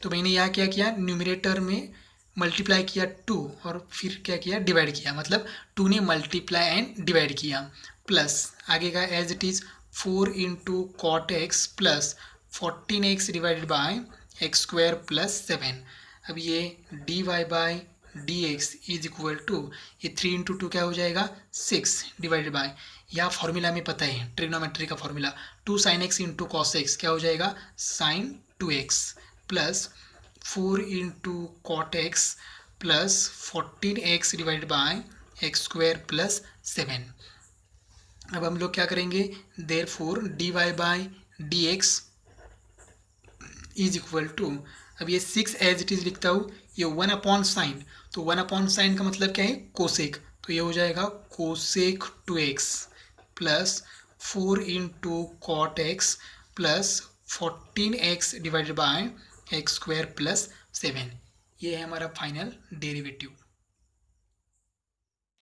तो मैंने यहाँ क्या किया, न्यूमरेटर में मल्टीप्लाई किया 2 और फिर क्या किया, डिवाइड किया, मतलब 2 ने मल्टीप्लाई एंड डिवाइड किया, प्लस आगे का as it is 4 into cot x plus 14x divided by x square plus 7। अब ये d Y by D x is equal to ये 3 इंटू 2 क्या हो जाएगा, 6 डिवाइडेड बाय, यह फॉर्मूला में पता है ट्रिग्नोमेट्री का formula, 2 sine x into cos x क्या हो जाएगा, sine 2x plus 4 into cot x plus 14x divided by x square plus 7। अब हम लोग क्या करेंगे, therefore D Y by D x is equal to, अब ये 6 एज इट इज़ लिखता हूँ, ये 1 अपॉन साइन, तो 1 अपॉन साइन का मतलब क्या है, कोसेक, तो ये हो जाएगा cosec 2x plus 4 into cot x plus 14x divided by x square plus 7। ये है हमारा फाइनल डेरिवेटिव।